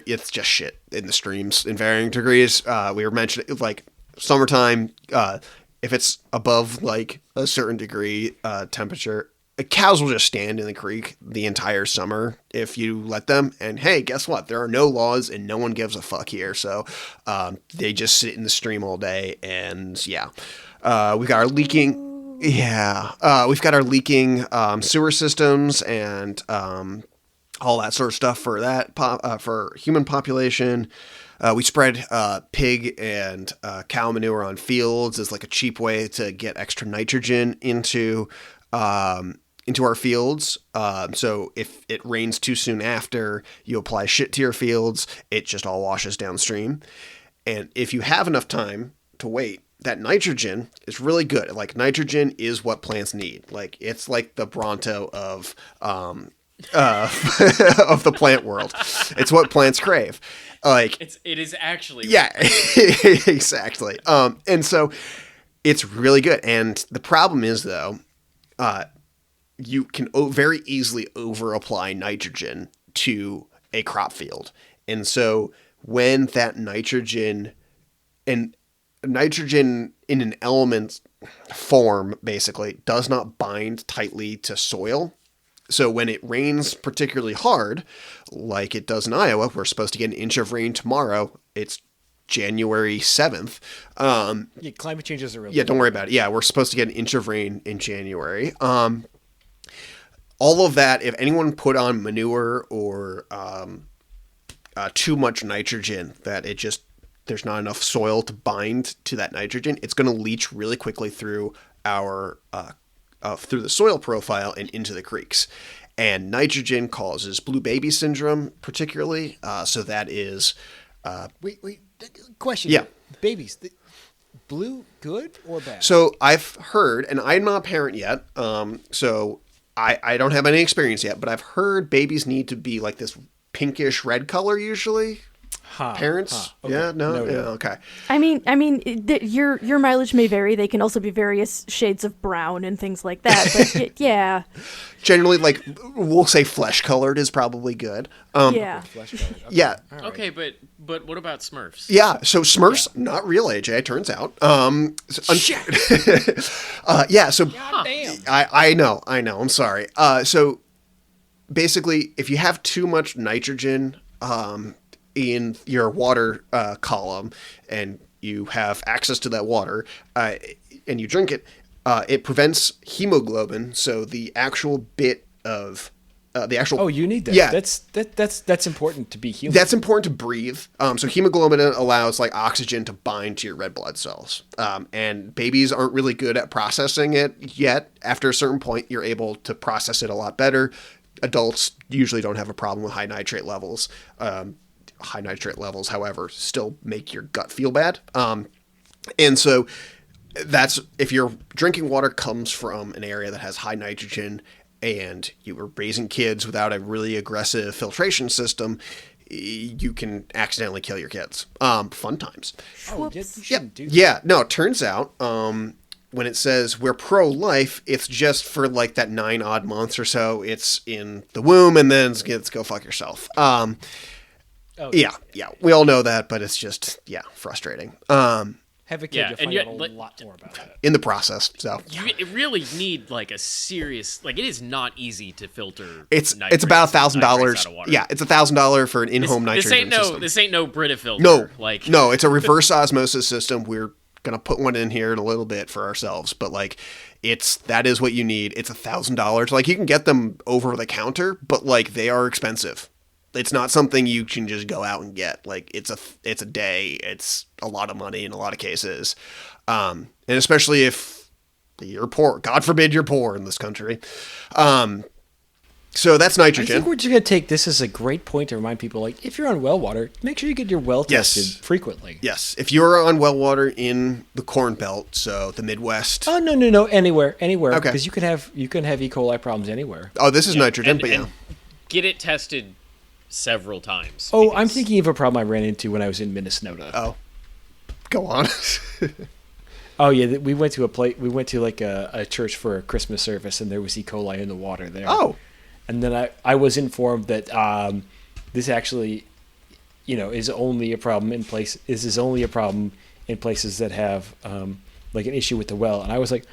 it's just shit in the streams in varying degrees. We were mentioning like summertime. If it's above like a certain degree temperature, cows will just stand in the creek the entire summer if you let them. And hey, guess what? There are no laws and no one gives a fuck here. So they just sit in the stream all day. And yeah, we've got our leaking. Yeah, we've got our leaking sewer systems and all that sort of stuff for that for human population. We spread pig and cow manure on fields as like a cheap way to get extra nitrogen into our fields. So if it rains too soon after you apply shit to your fields, it just all washes downstream. And if you have enough time to wait, that nitrogen is really good. Like nitrogen is what plants need. Like it's like the Bronto of of the plant world. It's what plants crave. Like
it is actually
yeah, exactly. And so it's really good. And the problem is though, you can very easily over apply nitrogen to a crop field. And so when that nitrogen in an element form basically does not bind tightly to soil. So when it rains particularly hard, like it does in Iowa, we're supposed to get an inch of rain tomorrow. It's January 7th.
Yeah, climate changes are really
yeah, don't worry about it. Yeah, we're supposed to get an inch of rain in January. All of that, if anyone put on manure or too much nitrogen, that there's not enough soil to bind to that nitrogen, it's going to leach really quickly through through the soil profile and into the creeks. And nitrogen causes blue baby syndrome, particularly. So that is...
Wait. Question.
Yeah.
Babies. Blue, good or bad?
So I've heard, and I'm not a parent yet, so I don't have any experience yet, but I've heard babies need to be like this pinkish red color usually. Parents?
Okay.
Yeah, no,
Noted.
yeah, okay.
I mean, your mileage may vary. They can also be various shades of brown and things like that. But yeah,
Generally, like we'll say flesh colored is probably good.
yeah.
Flesh colored. Okay.
Yeah,
All right.
Okay, but what about Smurfs?
yeah. So Smurfs, not real AJ, turns out. Yeah. So
God damn.
I know. I'm sorry. So basically, if you have too much nitrogen in your water column, and you have access to that water, and you drink it, it prevents hemoglobin. So the actual bit of the actual.
Oh, you need that.
Yeah,
That's important to be human.
that's important to breathe. So hemoglobin allows like oxygen to bind to your red blood cells. And babies aren't really good at processing it yet. After a certain point, you're able to process it a lot better. Adults usually don't have a problem with high nitrate levels. High nitrate levels, however, still make your gut feel bad. And so that's if your drinking water comes from an area that has high nitrogen and you were raising kids without a really aggressive filtration system, you can accidentally kill your kids. Fun times.
Oh, you shouldn't do that.
Yeah. No, it turns out when it says we're pro-life, it's just for like that 9 odd months or so. It's in the womb and then it's go fuck yourself.
Oh,
Yeah. We all know that, but it's just, frustrating.
Have a kid,
Yeah,
you'll
and
find
yet,
out a
like-
lot more about that.
In the process, so.
You really need like a serious it is not easy to filter.
It's
nitrates-
about
nitrates
$1,000.
out of water.
Yeah, it's $1,000 for an in-home nitrogen system.
This ain't no Brita filter.
No,
like
no, it's a reverse osmosis system. We're gonna put one in here in a little bit for ourselves, but like, that is what you need. It's $1,000. Like, you can get them over the counter, but like, they are expensive. It's not something you can just go out and get. Like, it's a day. It's a lot of money in a lot of cases, and especially if you're poor. God forbid you're poor in this country. So that's
I
nitrogen.
think we're just going to take this as a great point to remind people, like, if you're on well water, make sure you get your well
Yes.
tested frequently.
Yes, if you're on well water in the Corn Belt, so the Midwest.
Oh, no, anywhere.
Okay.
Because you can have E. coli problems anywhere.
Oh, this is nitrogen,
and,
but yeah.
and get it tested several times.
Oh, I'm
because-
thinking of a problem I ran into when I was in Minnesota.
Oh, go on.
Oh yeah, we went to like a church for a Christmas service, and there was E. coli in the water there.
Oh.
And then I was informed that this actually, is only a problem in place. This is only a problem in places that have like an issue with the well. And I was like,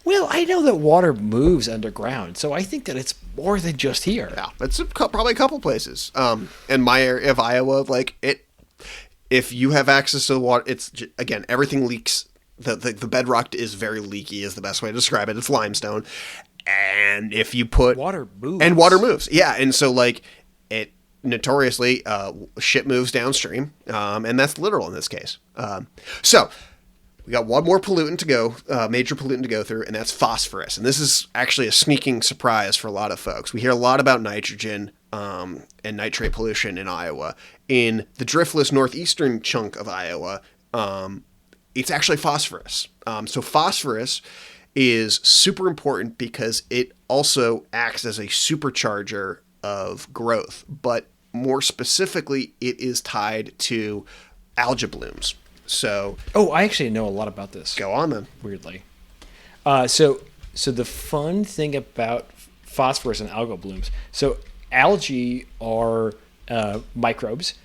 well, I know that water moves underground, so I think that it's more than just here.
Yeah, it's probably a couple places. In my area of Iowa, like if you have access to the water, it's again, everything leaks. The bedrock is very leaky, is the best way to describe it. It's limestone, and if you put
water moves,
yeah, and so like it notoriously shit moves downstream, and that's literal in this case. So we got one more pollutant to go, major pollutant to go through, and that's phosphorus. And this is actually a sneaking surprise for a lot of folks. We hear a lot about nitrogen and nitrate pollution in Iowa. In the driftless northeastern chunk of Iowa, it's actually phosphorus. So phosphorus is super important because it also acts as a supercharger of growth. But more specifically, it is tied to algae blooms. So,
I actually know a lot about this.
Go on then.
Weirdly, so the fun thing about phosphorus and algal blooms. So algae are microbes.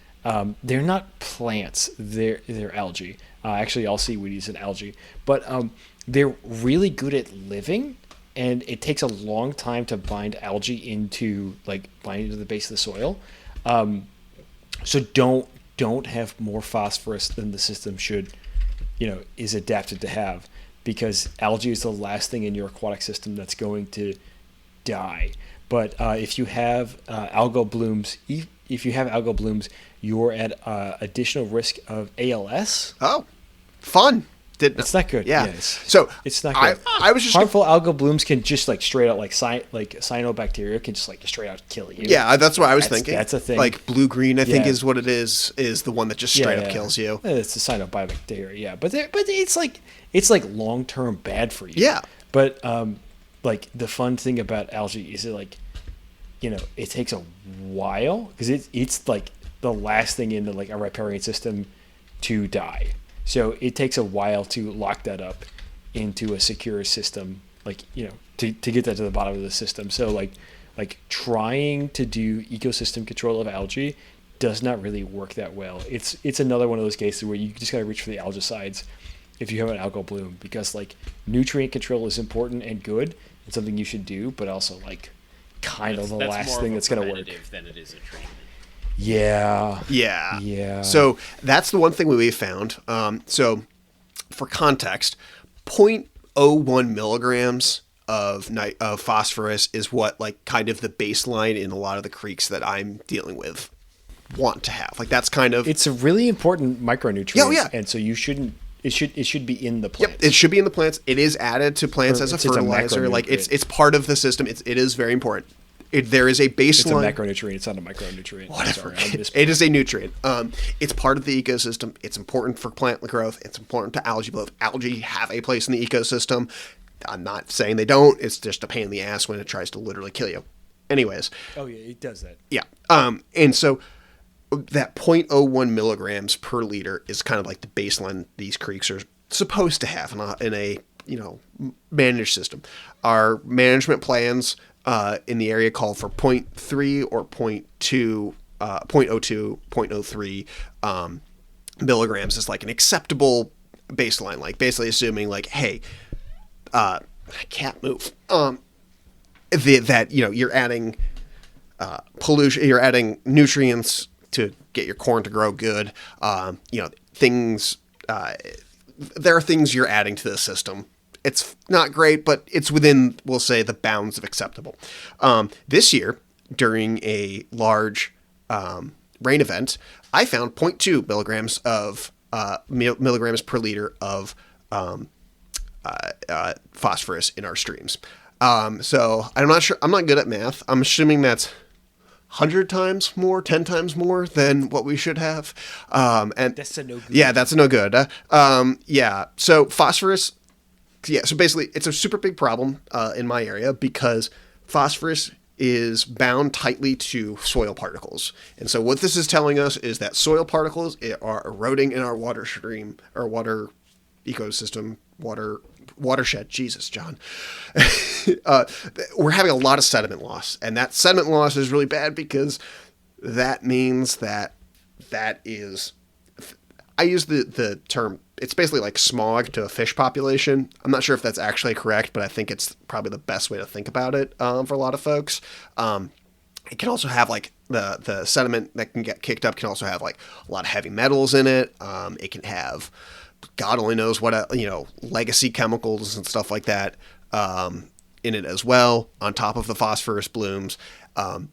They're not plants. They're algae. Actually, all seaweed is an algae, but they're really good at living, and it takes a long time to bind algae into the base of the soil. So don't have more phosphorus than the system should, is adapted to have, because algae is the last thing in your aquatic system that's going to die. But if you have algal blooms, you're at additional risk of ALS.
Oh, fun.
It's not good.
Yeah.
Yes.
So
it's not good.
I was just
harmful algal blooms can just straight out cyanobacteria can just straight out kill you.
Yeah, that's what I was thinking.
That's a thing.
Like blue-green, I think is what it is the one that just straight up kills you.
It's the cyanobacteria. Yeah, but it's long-term bad for you.
Yeah.
But the fun thing about algae is it takes a while, because it's the last thing in a riparian system to die. So it takes a while to lock that up into a secure system, to get that to the bottom of the system. So trying to do ecosystem control of algae does not really work that well. It's another one of those cases where you just got to reach for the algicides if you have an algal bloom, because nutrient control is important and good and something you should do, but also the last thing that's going to work.
Than it is a treatment.
Yeah. So that's the one thing we found. So for context, 0.01 milligrams of phosphorus is what kind of the baseline in a lot of the creeks that I'm dealing with want to have. That's kind of...
It's a really important micronutrient.
Oh, yeah.
And so you shouldn't... It should be in the plants.
Yep, it should be in the plants. It is added to plants as a fertilizer. It's part of the system. It is very important. There is a baseline.
It's a macronutrient. It's not a micronutrient.
Whatever. It is a nutrient. It's part of the ecosystem. It's important for plant growth. It's important to algae growth. Algae have a place in the ecosystem. I'm not saying they don't. It's just a pain in the ass when it tries to literally kill you. Anyways.
Oh, yeah, it does that.
Yeah. And so that 0.01 milligrams per liter is kind of the baseline these creeks are supposed to have in a managed system. Our management plans in the area call for 0.3 or 0.02, 0.02, 0.03 milligrams is an acceptable baseline. Basically assuming hey, I can't move. That you're adding pollution, you're adding nutrients to get your corn to grow good. Things. There are things you're adding to the system. It's not great, but it's within, we'll say, the bounds of acceptable. This year, during a large rain event, I found 0.2 milligrams of milligrams per liter of phosphorus in our streams. So I'm not sure. I'm not good at math. I'm assuming that's 100 times more, 10 times more than what we should have. And
that's a no good.
Yeah, that's a no good. Yeah. So phosphorus. Yeah. So basically, it's a super big problem in my area because phosphorus is bound tightly to soil particles. And so what this is telling us is that soil particles are eroding in our water stream, or water ecosystem, watershed. Jesus, John. We're having a lot of sediment loss. And that sediment loss is really bad because that means that is, I use the term, it's basically like smog to a fish population. I'm not sure if that's actually correct, but I think it's probably the best way to think about it for a lot of folks. It can also have like the sediment that can get kicked up can also have like a lot of heavy metals in it. It can have, God only knows what, legacy chemicals and stuff like that in it as well, on top of the phosphorus blooms.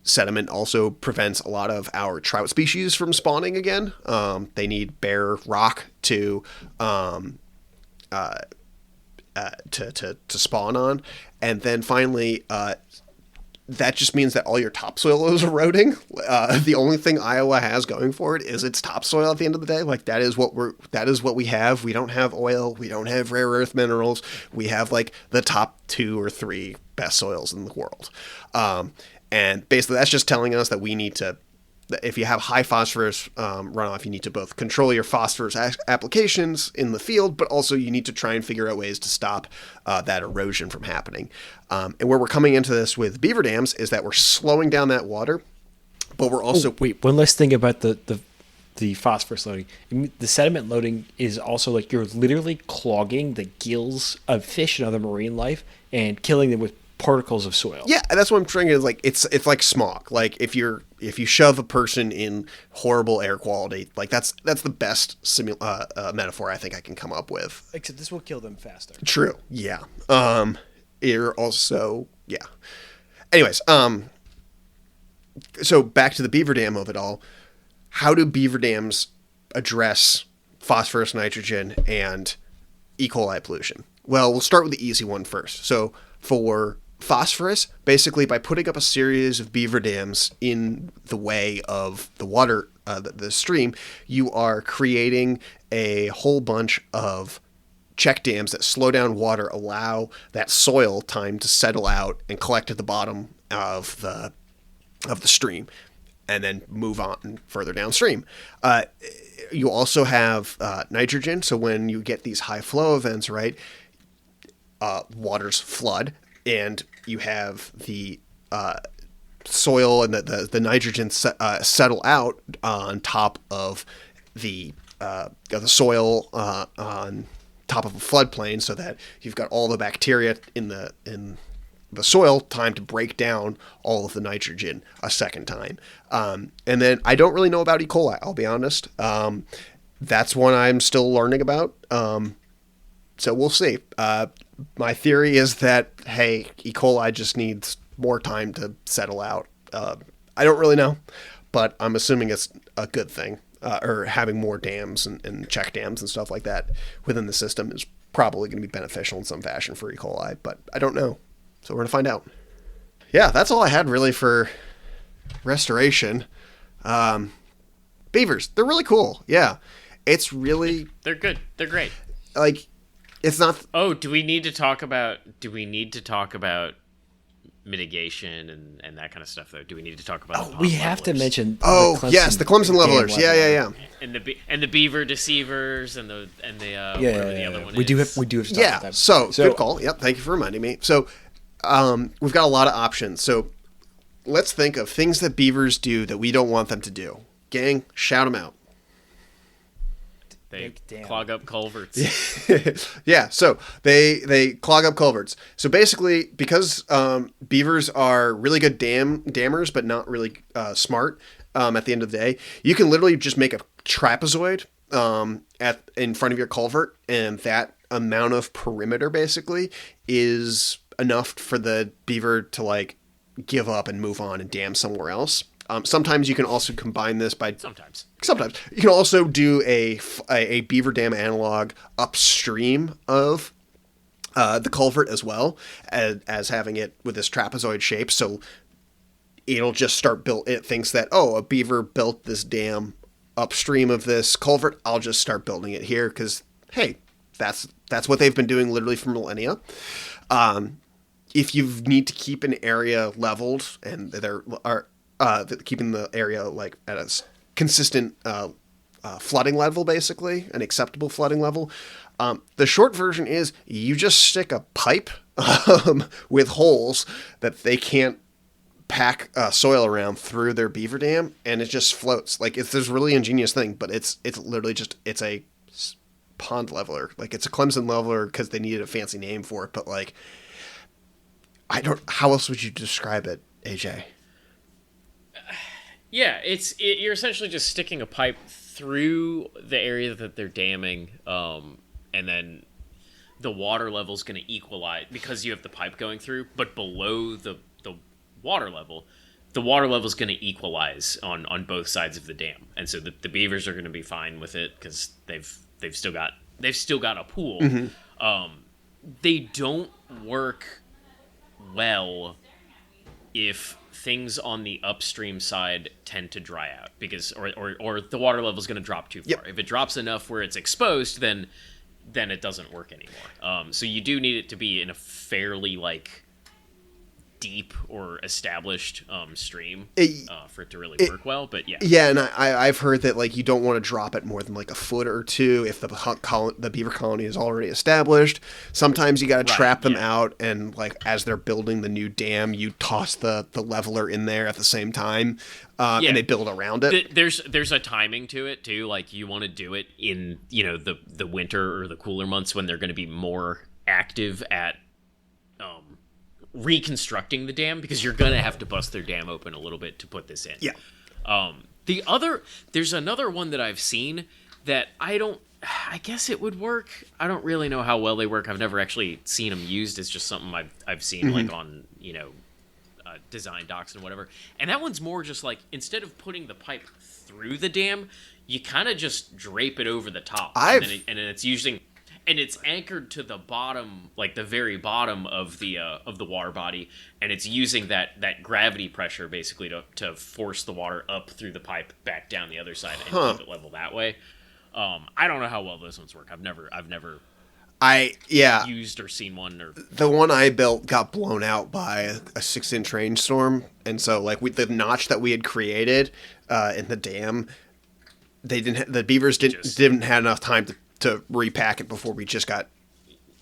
Sediment also prevents a lot of our trout species from spawning again. They need bare rock to spawn on. And then finally, that just means that all your topsoil is eroding. The only thing Iowa has going for it is its topsoil at the end of the day. Like that is what we have. We don't have oil. We don't have rare earth minerals. We have like the top 2 or 3 best soils in the world. And basically that's just telling us that we need to, if you have high phosphorus runoff, you need to both control your phosphorus applications in the field, but also you need to try and figure out ways to stop that erosion from happening. And where we're coming into this with beaver dams is that we're slowing down that water, but we're also...
wait, one last thing about the phosphorus loading. The sediment loading is also like you're literally clogging the gills of fish and other marine life and killing them with particles of soil.
Yeah, that's what I'm trying to, like, it's like smog. Like if you shove a person in horrible air quality, like that's the best metaphor I think I can come up with.
Except this will kill them faster.
True. Yeah. You're also, yeah. Anyways, so back to the beaver dam of it all. How do beaver dams address phosphorus, nitrogen, and E. coli pollution? Well, we'll start with the easy one first. So for phosphorus, basically by putting up a series of beaver dams in the way of the water, the stream, you are creating a whole bunch of check dams that slow down water, allow that soil time to settle out and collect at the bottom of the stream, and then move on further downstream. You also have nitrogen, so when you get these high flow events, right, waters flood, and you have the soil and the nitrogen settle out on top of the soil on top of a floodplain, so that you've got all the bacteria in the soil time to break down all of the nitrogen a second time. And then I don't really know about E. coli, I'll be honest. That's one I'm still learning about. So we'll see. My theory is that, hey, E. coli just needs more time to settle out. I don't really know, but I'm assuming it's a good thing. Or having more dams and check dams and stuff like that within the system is probably going to be beneficial in some fashion for E. coli, but I don't know. So we're going to find out. Yeah, that's all I had really for restoration. Beavers, they're really cool. Yeah. It's really...
They're good. They're great.
Like, it's not...
Do we need to talk about mitigation and that kind of stuff, though? Do we need to talk about the
we
pond
have
levelers?
to mention
yes, the Clemson levelers. Yeah.
And the beaver deceivers and the whatever the other one
we
is.
do have to talk about that.
So good call. Yep, thank you for reminding me. So we've got a lot of options. So let's think of things that beavers do that we don't want them to do. Gang, shout them out.
They clog up culverts.
Yeah, so they clog up culverts. So basically, because beavers are really good dammers, but not really smart at the end of the day, you can literally just make a trapezoid in front of your culvert, and that amount of perimeter basically is enough for the beaver to like give up and move on and dam somewhere else. Sometimes you can also combine this by... Sometimes. You can also do a beaver dam analog upstream of the culvert as well, as having it with this trapezoid shape. So it'll just start it thinks that, a beaver built this dam upstream of this culvert. I'll just start building it here because, hey, that's what they've been doing literally for millennia. If you need to keep an area leveled and there are... keeping the area like at a consistent flooding level, basically an acceptable flooding level. The short version is you just stick a pipe with holes that they can't pack soil around through their beaver dam, and it just floats. Like, it's this really ingenious thing, but it's literally just, it's a pond leveler. Like, it's a Clemson leveler because they needed a fancy name for it, but like, how else would you describe it, AJ?
Yeah, you're essentially just sticking a pipe through the area that they're damming, and then the water level is going to equalize because you have the pipe going through, but below the water level is going to equalize on both sides of the dam, and so the beavers are going to be fine with it because they've still got a pool. Mm-hmm. They don't work well if things on the upstream side tend to dry out because or the water level is going to drop too far.
Yep.
If it drops enough where it's exposed, then it doesn't work anymore. So you do need it to be in a fairly like deep or established stream for it to really work well. But yeah,
and I've heard that like you don't want to drop it more than like a foot or two if the beaver colony is already established. Sometimes you got to trap them out, and like as they're building the new dam, you toss the leveler in there at the same time, and they build around it.
There's a timing to it too. Like you want to do it in the winter or the cooler months when they're going to be more active at reconstructing the dam, because you're gonna have to bust their dam open a little bit to put this in.
Yeah.
There's another one that I've seen that I guess it would work. I don't really know how well they work. I've never actually seen them used. It's just something I've seen like on design docs and whatever. And that one's more just like, instead of putting the pipe through the dam, you kind of just drape it over the top, and then it's using. And it's anchored to the bottom, like the very bottom of the water body, and it's using that gravity pressure basically to force the water up through the pipe back down the other side and keep it level that way. I don't know how well those ones work. I've never used or seen one. Or
the one I built got blown out by a 6-inch rainstorm, and so like the notch that we had created in the dam, the beavers didn't have enough time to repack it before we just got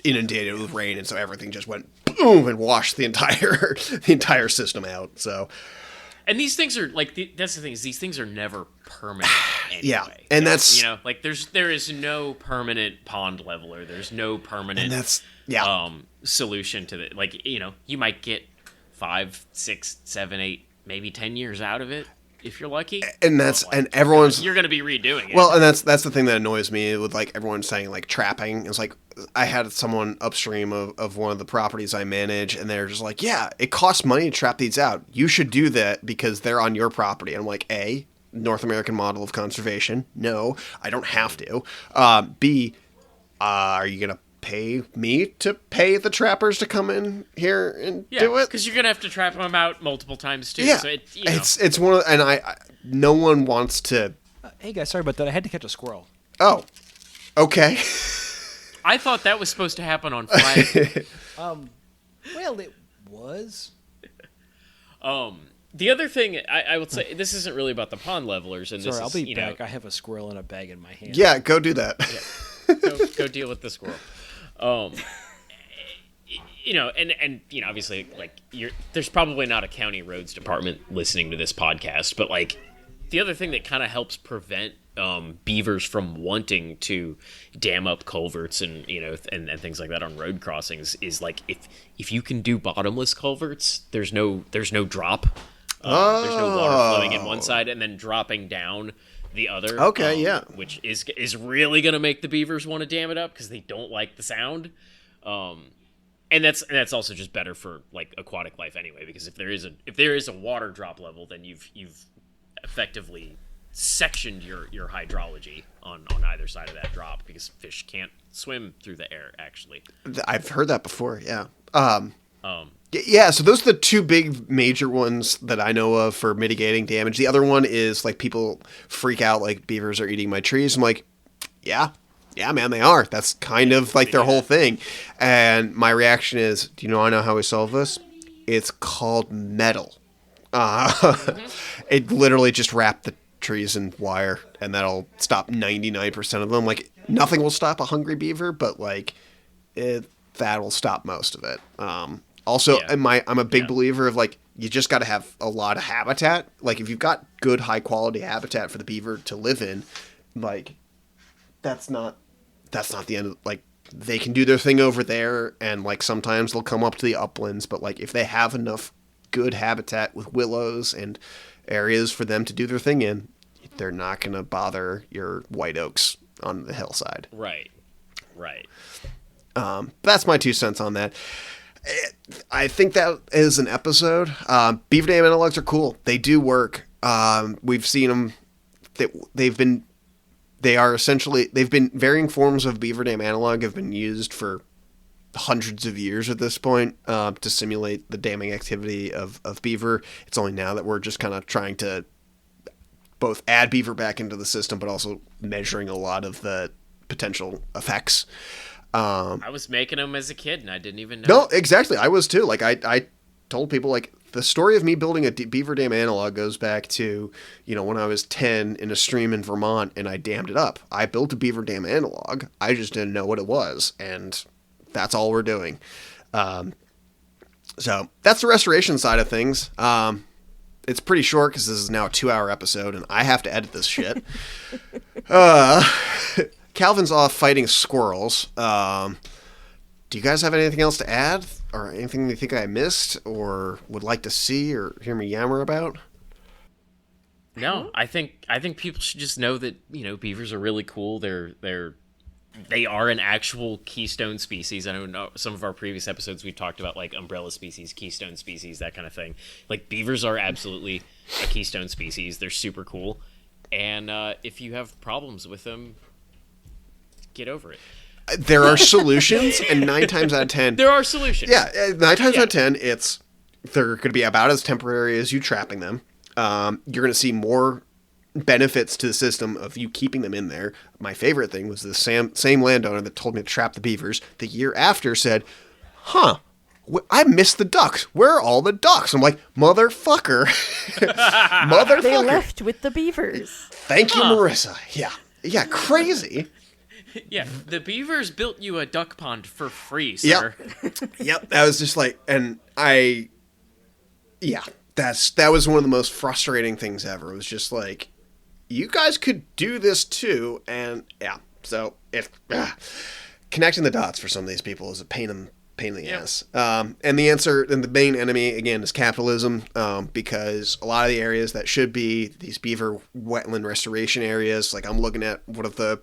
inundated with rain, and so everything just went boom and washed the entire system out. So,
and these things are like that's the thing, is these things are never permanent anyway.
Yeah, and that's
like there is no permanent pond leveler. There's no permanent solution to it. Like you might get 5, 6, 7, 8, maybe 10 years out of it, if you're lucky.
And that's and everyone's
you're going to be redoing it.
Well, and that's the thing that annoys me with like everyone saying like trapping. It's like I had someone upstream of one of the properties I manage, and they're just like, yeah, it costs money to trap these out. You should do that because they're on your property. And I'm like, A, North American model of conservation. No, I don't have to. B, are you going to pay me to pay the trappers to come in here and do it?
Because you're gonna have to trap them out multiple times too.
Yeah,
so
it's one of, and I no one wants to.
Hey guys, sorry about that. I had to catch a squirrel.
Oh, okay.
I thought that was supposed to happen on Friday.
Well, it was.
The other thing I would say, this isn't really about the pond levelers, and
sorry,
this
I'll
is,
be back. I have a squirrel in a bag in my hand.
Yeah, go do that.
Yeah. Go deal with the squirrel. And obviously, like there's probably not a county roads department listening to this podcast, but like the other thing that kind of helps prevent beavers from wanting to dam up culverts and and things like that on road crossings is like if you can do bottomless culverts, there's no drop. There's no water flowing in one side and then dropping down the other.
Okay,
which is really going to make the beavers want to dam it up because they don't like the sound. And that's also just better for like aquatic life anyway, because if there is a water drop level, then you've effectively sectioned your hydrology on either side of that drop, because fish can't swim through the air actually.
I've heard that before. Yeah. Yeah, so those are the two big major ones that I know of for mitigating damage. The other one is like people freak out like beavers are eating my trees. I'm like, yeah, man, they are. That's kind of like their whole thing. And my reaction is, do you know how we solve this? It's called metal. It literally just wrap the trees in wire, and that'll stop 99% of them. Like nothing will stop a hungry beaver, but like that'll stop most of it. Also, I'm a big believer of like you just got to have a lot of habitat. Like, if you've got good, high-quality habitat for the beaver to live in, like, that's not the end of, like, they can do their thing over there, and, like, sometimes they'll come up to the uplands, but, like, if they have enough good habitat with willows and areas for them to do their thing in, they're not going to bother your white oaks on the hillside.
Right.
That's my 2 cents on that. I think that is an episode. Beaver dam analogs are cool. They do work. We've seen them. They've been varying forms of beaver dam analog have been used for hundreds of years at this point to simulate the damming activity of beaver. It's only now that we're just kind of trying to both add beaver back into the system, but also measuring a lot of the potential effects.
I was making them as a kid, and I didn't even know.
No, exactly. I was too. Like, I told people, like, the story of me building a beaver dam analog goes back to, when I was 10 in a stream in Vermont and I dammed it up. I built a beaver dam analog. I just didn't know what it was, and that's all we're doing. So that's the restoration side of things. It's pretty short because this is now a 2-hour episode, and I have to edit this shit. Calvin's off fighting squirrels. Do you guys have anything else to add? Or anything you think I missed or would like to see or hear me yammer about?
No, I think people should just know that, beavers are really cool. They are an actual keystone species. I know some of our previous episodes we talked about, like, umbrella species, keystone species, that kind of thing. Like, beavers are absolutely a keystone species. They're super cool. And if you have problems with them, get over it.
There are solutions, and 9 times out of 10...
There are solutions.
Yeah, 9 times out of 10, they're going to be about as temporary as you trapping them. You're going to see more benefits to the system of you keeping them in there. My favorite thing was the same landowner that told me to trap the beavers the year after said, I missed the ducks. Where are all the ducks? I'm like, motherfucker. Motherfucker.
They left with the beavers.
Thank you, Marissa. Yeah, crazy.
Yeah, the beavers built you a duck pond for free, sir.
Yep. That was just like, and that was one of the most frustrating things ever. It was just like, you guys could do this too, and so connecting the dots for some of these people is a pain in the ass. And the answer, and the main enemy again, is capitalism, because a lot of the areas that should be these beaver wetland restoration areas, like I'm looking at one of the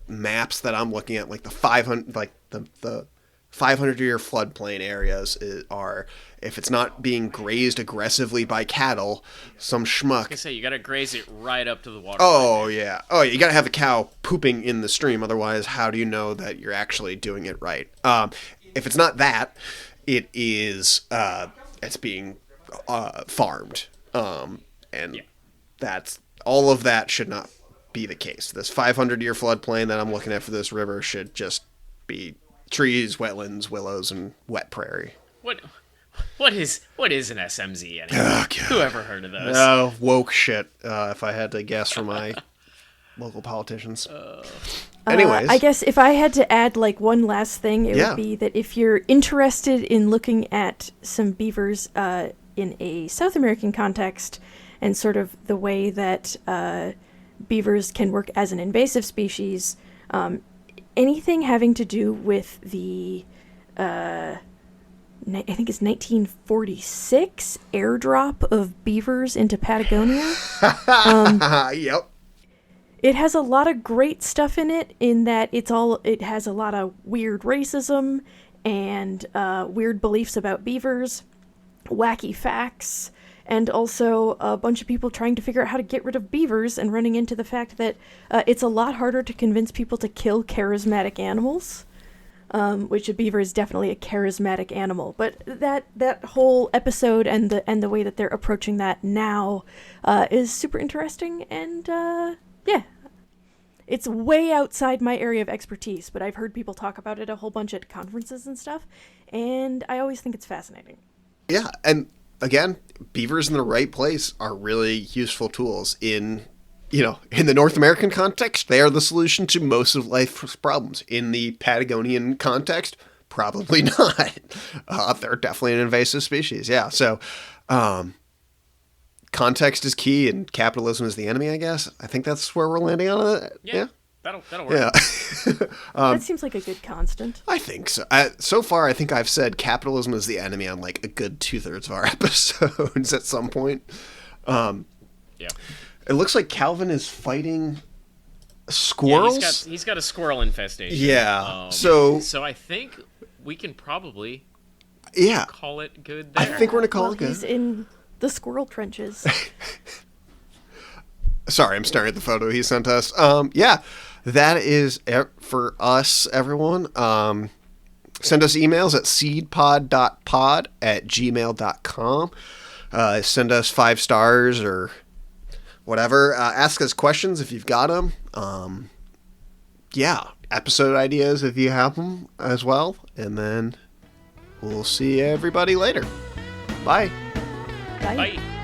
maps that I'm looking at, like the 500, like the 500-year floodplain areas are, if it's not being grazed aggressively by cattle, some schmuck.
I say you gotta graze it right up to the water.
Oh yeah, you gotta have the cow pooping in the stream. Otherwise, how do you know that you're actually doing it right? If it's not that, it is it's being farmed, and that's all of that should not be the case. This 500-year floodplain that I'm looking at for this river should just be trees, wetlands, willows, and wet prairie.
What is an SMZ anyway?
Oh, God.
Who ever heard of those?
Woke shit, if I had to guess from my local politicians. Anyways.
I guess if I had to add, like, one last thing, it would be that if you're interested in looking at some beavers in a South American context and sort of the way that beavers can work as an invasive species, anything having to do with the I think it's 1946 airdrop of beavers into Patagonia.
Yep.
It has a lot of great stuff in it, in that it has a lot of weird racism and weird beliefs about beavers, wacky facts, and also a bunch of people trying to figure out how to get rid of beavers and running into the fact that it's a lot harder to convince people to kill charismatic animals, which a beaver is definitely a charismatic animal. But that whole episode and the way that they're approaching that now is super interesting, and it's way outside my area of expertise, but I've heard people talk about it a whole bunch at conferences and stuff, and I always think it's fascinating. Yeah,
and again, beavers in the right place are really useful tools in the North American context. They are the solution to most of life's problems. In the Patagonian context, probably not. They're definitely an invasive species. Yeah. So Context is key and capitalism is the enemy, I guess. I think that's where we're landing on it.
Yeah. That'll work.
Yeah.
That seems like a good constant.
I think so. So far, I think I've said capitalism is the enemy on like a good 2/3 of our episodes at some point.
Yeah.
It looks like Calvin is fighting squirrels.
Yeah, he's got a squirrel infestation.
Yeah.
So I think we can probably call it good there.
I think we're gonna call it good.
He's in the squirrel trenches.
Sorry, I'm staring at the photo he sent us. Yeah, that is it for us, everyone. Send us emails at seedpod.pod at gmail.com. Send us 5 stars or whatever. Ask us questions if you've got them. Episode ideas if you have them as well. And then we'll see everybody later. Bye.
Bye.
Bye.